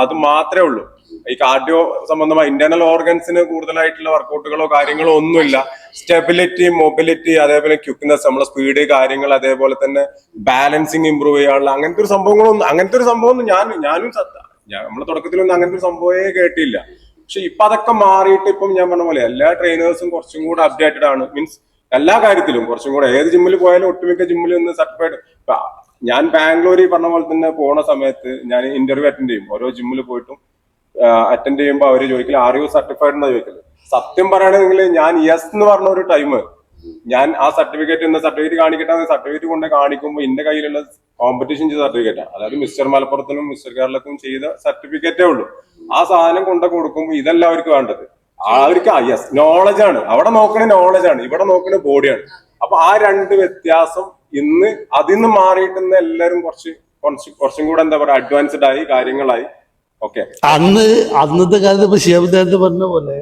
അത് മാത്രമേ ഉള്ളൂ. ഈ കാർഡിയോ സംബന്ധമായ ഇന്റേണൽ ഓർഗൻസിന് കൂടുതലായിട്ടുള്ള വർക്കൗട്ടുകളോ കാര്യങ്ങളോ ഒന്നുമില്ല. സ്റ്റെബിലിറ്റി, മൊബിലിറ്റി, അതേപോലെ ക്വിക്നെസ്, നമ്മളെ സ്പീഡ് കാര്യങ്ങൾ, അതേപോലെ തന്നെ ബാലൻസിങ് ഇമ്പ്രൂവ് ചെയ്യാനുള്ള അങ്ങനത്തെ ഒരു സംഭവം ഞാനും നമ്മളെ തുടക്കത്തിലൊന്നും അങ്ങനത്തെ ഒരു സംഭവമേ കേട്ടില്ല. പക്ഷെ ഇപ്പൊ അതൊക്കെ മാറിയിട്ട് ഇപ്പം ഞാൻ പറഞ്ഞ പോലെ എല്ലാ ട്രെയിനേഴ്സും കുറച്ചും കൂടെ അപ്ഡേറ്റഡ് ആണ്. മീൻസ് എല്ലാ കാര്യത്തിലും കുറച്ചും കൂടെ ഏത് ജിമ്മിൽ പോയാലും ഒട്ടുമിക്ക ജിമ്മിൽ ഒന്ന് സർട്ടിഫൈഡ്. ഞാൻ ബാംഗ്ലൂരിൽ പറഞ്ഞ പോലെ തന്നെ പോണ സമയത്ത് ഞാൻ ഇന്റർവ്യൂ അറ്റൻഡ് ചെയ്യും. ഓരോ ജിമ്മിൽ പോയിട്ടും അറ്റൻഡ് ചെയ്യുമ്പോൾ അവര് ചോദിക്കില്ല ആർ യു സർട്ടിഫൈഡ് എന്നാ ചോദിക്കല്. സത്യം പറയുകയാണെങ്കിൽ ഞാൻ യെസ് എന്ന് പറഞ്ഞ ഒരു ടൈം ഞാൻ ആ സർട്ടിഫിക്കറ്റ് കാണിക്കട്ടെ, സർട്ടിഫിക്കറ്റ് കൊണ്ട് കാണിക്കുമ്പോൾ എന്റെ കയ്യിലുള്ള കോമ്പറ്റീഷൻ ചെയ്ത സർട്ടിഫിക്കറ്റാണ്. അതായത് മിസ്റ്റർ മലപ്പുറത്തിനും മിസ്റ്റർ കേരളത്തിനും ചെയ്ത സർട്ടിഫിക്കറ്റേ ഉള്ളൂ. ആ സാധനം കൊണ്ട് കൊടുക്കുമ്പോൾ ഇതല്ല അവർക്ക് വേണ്ടത്. അവർക്ക് യെസ് നോളജ് ആണ്. അവിടെ നോക്കണ നോളജാണ്, ഇവിടെ നോക്കണ ബോഡിയാണ്. അപ്പൊ ആ 2 വ്യത്യാസം ഇന്ന് അതിന്ന് മാറിയിട്ട് എല്ലാവരും കുറച്ചും കൂടെ എന്താ പറയാ അഡ്വാൻസ്ഡ് ആയി കാര്യങ്ങളായി. ഓക്കെ, അന്നത്തെ കാലത്ത് ഇപ്പൊ ശിവദേവത്ത് പറഞ്ഞ പോലെ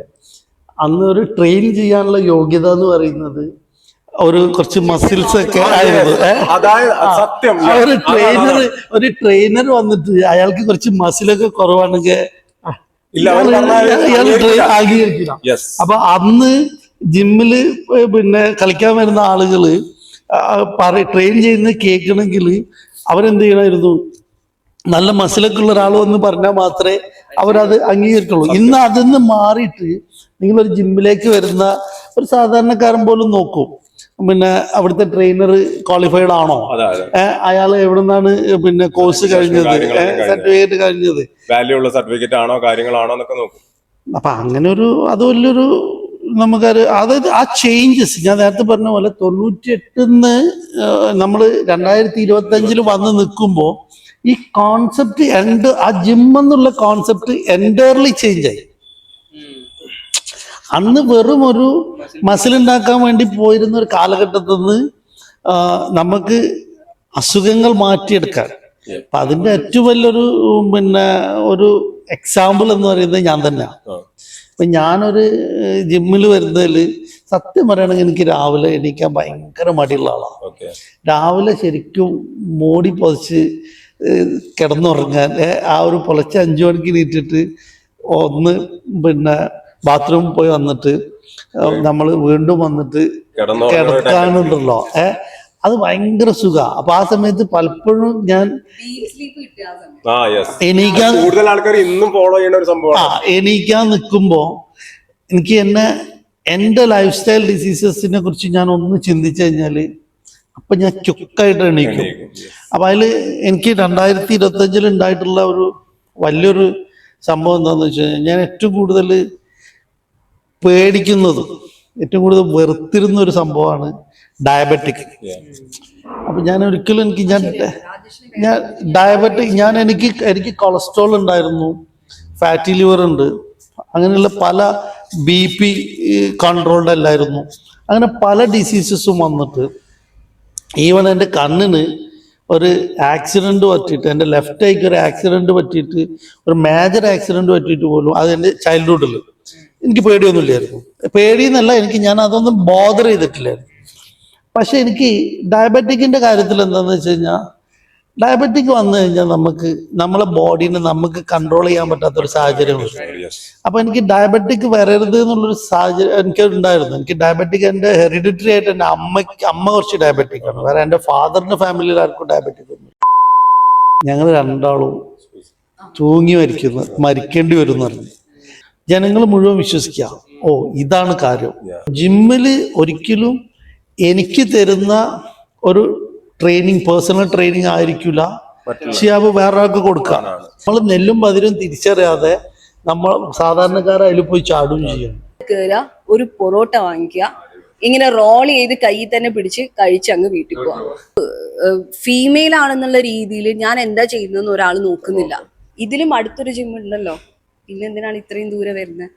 അന്ന് ഒരു ട്രെയിൻ ചെയ്യാനുള്ള യോഗ്യത എന്ന് പറയുന്നത് കുറച്ച് മസിൽസ് ഒക്കെ ആയിരുന്നു. സത്യം ഒരു ട്രെയിനർ വന്നിട്ട് അയാൾക്ക് കുറച്ച് മസിലൊക്കെ കുറവാണെങ്കിൽ അംഗീകരിക്കില്ല. അപ്പൊ അന്ന് ജിമ്മില് കളിക്കാൻ വരുന്ന ആളുകള് ട്രെയിൻ ചെയ്യുന്നത് കേൾക്കണമെങ്കിൽ അവരെന്ത് ചെയ്യണമായിരുന്നു, നല്ല മസിലൊക്കെ ഉള്ള ഒരാൾ വന്ന് പറഞ്ഞാൽ മാത്രമേ അവരത് അംഗീകരിക്കുള്ളൂ. ഇന്ന് അതിന്ന് മാറിയിട്ട് നിങ്ങളൊരു ജിമ്മിലേക്ക് വരുന്ന ഒരു സാധാരണക്കാരൻ പോലും നോക്കും, പിന്നെ അവിടുത്തെ ട്രെയിനർ ക്വാളിഫൈഡ് ആണോ, അയാൾ എവിടെ നിന്നാണ് പിന്നെ കോഴ്സ് കഴിഞ്ഞത്, സർട്ടിഫിക്കറ്റ് കഴിഞ്ഞത്, വാല്യൂ ഉള്ള സർട്ടിഫിക്കറ്റ് ആണോ കാര്യങ്ങളാണോ എന്നൊക്കെ നോക്കും. അപ്പൊ അങ്ങനെ ഒരു അത് വലിയൊരു നമുക്കൊരു അതായത് ആ ചേഞ്ചസ് ഞാൻ നേരത്തെ പറഞ്ഞ പോലെ 98-ന്ന് നമ്മൾ 2025 വന്ന് നിൽക്കുമ്പോൾ ഈ കോൺസെപ്റ്റ് ആ ജിം എന്നുള്ള കോൺസെപ്റ്റ് എൻറ്റയർലി ചേഞ്ച് ആയി. അന്ന് വെറും ഒരു മസിൽ ഉണ്ടാക്കാൻ വേണ്ടി പോയിരുന്ന ഒരു കാലഘട്ടത്തിൽ നിന്ന് നമുക്ക് അസുഖങ്ങൾ മാറ്റിയെടുക്കാൻ. അപ്പൊ അതിന്റെ ഏറ്റവും വലിയൊരു പിന്നെ ഒരു എക്സാമ്പിൾ എന്ന് പറയുന്നത് ഞാൻ തന്നെയാണ്. അപ്പൊ ഞാനൊരു ജിമ്മിൽ വരുന്നതിൽ സത്യം പറയുകയാണെങ്കിൽ എനിക്ക് രാവിലെ എണീക്കാൻ ഭയങ്കര മടിയുള്ള ആളാണ്. രാവിലെ ശരിക്കും മോടി പൊതിച്ച് കിടന്നുറങ്ങാൻ ആ ഒരു പുലർച്ചെ 5 മണിക്ക് നീട്ടിട്ട് ഒന്ന് പിന്നെ ബാത്റൂമിൽ പോയി വന്നിട്ട് നമ്മൾ വീണ്ടും വന്നിട്ട് കിടക്കാനുണ്ടല്ലോ, അത് ഭയങ്കര സുഖ. അപ്പൊ ആ സമയത്ത് പലപ്പോഴും ഞാൻ എണീക്കാൻ നിൽക്കുമ്പോ എനിക്ക് എന്റെ ലൈഫ് സ്റ്റൈൽ ഡിസീസസിനെ കുറിച്ച് ഞാൻ ഒന്ന് ചിന്തിച്ചു കഴിഞ്ഞാല് അപ്പൊ ഞാൻ ക്യുക്കായിട്ട് എണീക്കും. അപ്പൊ അതില് എനിക്ക് 2025 ഉണ്ടായിട്ടുള്ള ഒരു വലിയൊരു സംഭവം എന്താന്ന് വെച്ച് കഴിഞ്ഞാൽ ഞാൻ ഏറ്റവും കൂടുതൽ പേടിക്കുന്നതും ഏറ്റവും കൂടുതൽ വെറുത്തിരുന്ന ഒരു സംഭവമാണ് ഡയബറ്റിക്. അപ്പൊ ഞാൻ ഒരിക്കലും ഞാൻ ഡയബറ്റിക് എനിക്ക് കൊളസ്ട്രോൾ ഉണ്ടായിരുന്നു, ഫാറ്റി ലിവർ ഉണ്ട്, അങ്ങനെയുള്ള പല BP കൺട്രോൾഡ് അല്ലായിരുന്നു, അങ്ങനെ പല ഡിസീസസും വന്നിട്ട് ഈവൻ എൻ്റെ കണ്ണിന് ഒരു ആക്സിഡന്റ് പറ്റിയിട്ട്, എൻ്റെ ലെഫ്റ്റ് ഐക്ക് ഒരു ആക്സിഡന്റ് പറ്റിയിട്ട്, ഒരു മേജർ ആക്സിഡന്റ് പറ്റിയിട്ട് പോലും അത് എൻ്റെ ചൈൽഡ്ഹുഡിൽ എനിക്ക് പേടിയൊന്നുമില്ലായിരുന്നു. പേടിയെന്നല്ല, ഞാൻ അതൊന്നും ബോദർ ചെയ്തിട്ടില്ലായിരുന്നു. പക്ഷെ എനിക്ക് ഡയബറ്റിക്കിന്റെ കാര്യത്തിൽ എന്താന്ന് വെച്ച് കഴിഞ്ഞാൽ ഡയബറ്റിക് വന്നു കഴിഞ്ഞാൽ നമ്മളെ ബോഡീനെ നമുക്ക് കൺട്രോൾ ചെയ്യാൻ പറ്റാത്തൊരു സാഹചര്യം വരും. അപ്പൊ എനിക്ക് ഡയബറ്റിക് വരരുത് എന്നുള്ളൊരു സാഹചര്യം എനിക്ക് ഉണ്ടായിരുന്നു. എനിക്ക് ഡയബറ്റിക് എൻ്റെ ഹെറിഡിറ്ററി ആയിട്ട് എൻ്റെ അമ്മ കുറച്ച് ഡയബറ്റിക് ആണ്, വേറെ എൻ്റെ ഫാദറിന്റെ ഫാമിലിയിൽ ആർക്കും ഡയബറ്റിക് ഒന്നും. ഞങ്ങൾ രണ്ടാളും തൂങ്ങി മരിക്കേണ്ടി വരും എന്ന് പറഞ്ഞു. ജനങ്ങൾ മുഴുവൻ വിശ്വസിക്കുക, ഓ ഇതാണ് കാര്യം. ജിമ്മില് ഒരിക്കലും എനിക്ക് തരുന്ന ഒരു ട്രെയിനിങ്, പേഴ്സണൽ ട്രെയിനിങ് ആയിരിക്കില്ല ഷിയാബ് വേറൊരാൾക്ക് കൊടുക്കുക. നമ്മൾ നെല്ലും പതിരും തിരിച്ചറിയാതെ നമ്മൾ സാധാരണക്കാരെ അതിൽ പോയി ചാടും ചെയ്യണം. കേറുക, ഒരു പൊറോട്ട വാങ്ങിക്കുക, ഇങ്ങനെ റോൾ ചെയ്ത് കയ്യിൽ തന്നെ പിടിച്ച് കഴിച്ച് അങ്ങ് വീട്ടിൽ പോവാം. ഫീമെയിൽ ആണെന്നുള്ള രീതിയിൽ ഞാൻ എന്താ ചെയ്യുന്നതെന്ന് ഒരാൾ നോക്കുന്നില്ല. ഇതിലും അടുത്തൊരു ജിം ഉണ്ടല്ലോ, പിന്നെ എന്തിനാണ് ഇത്രയും ദൂരെ വരുന്നത്?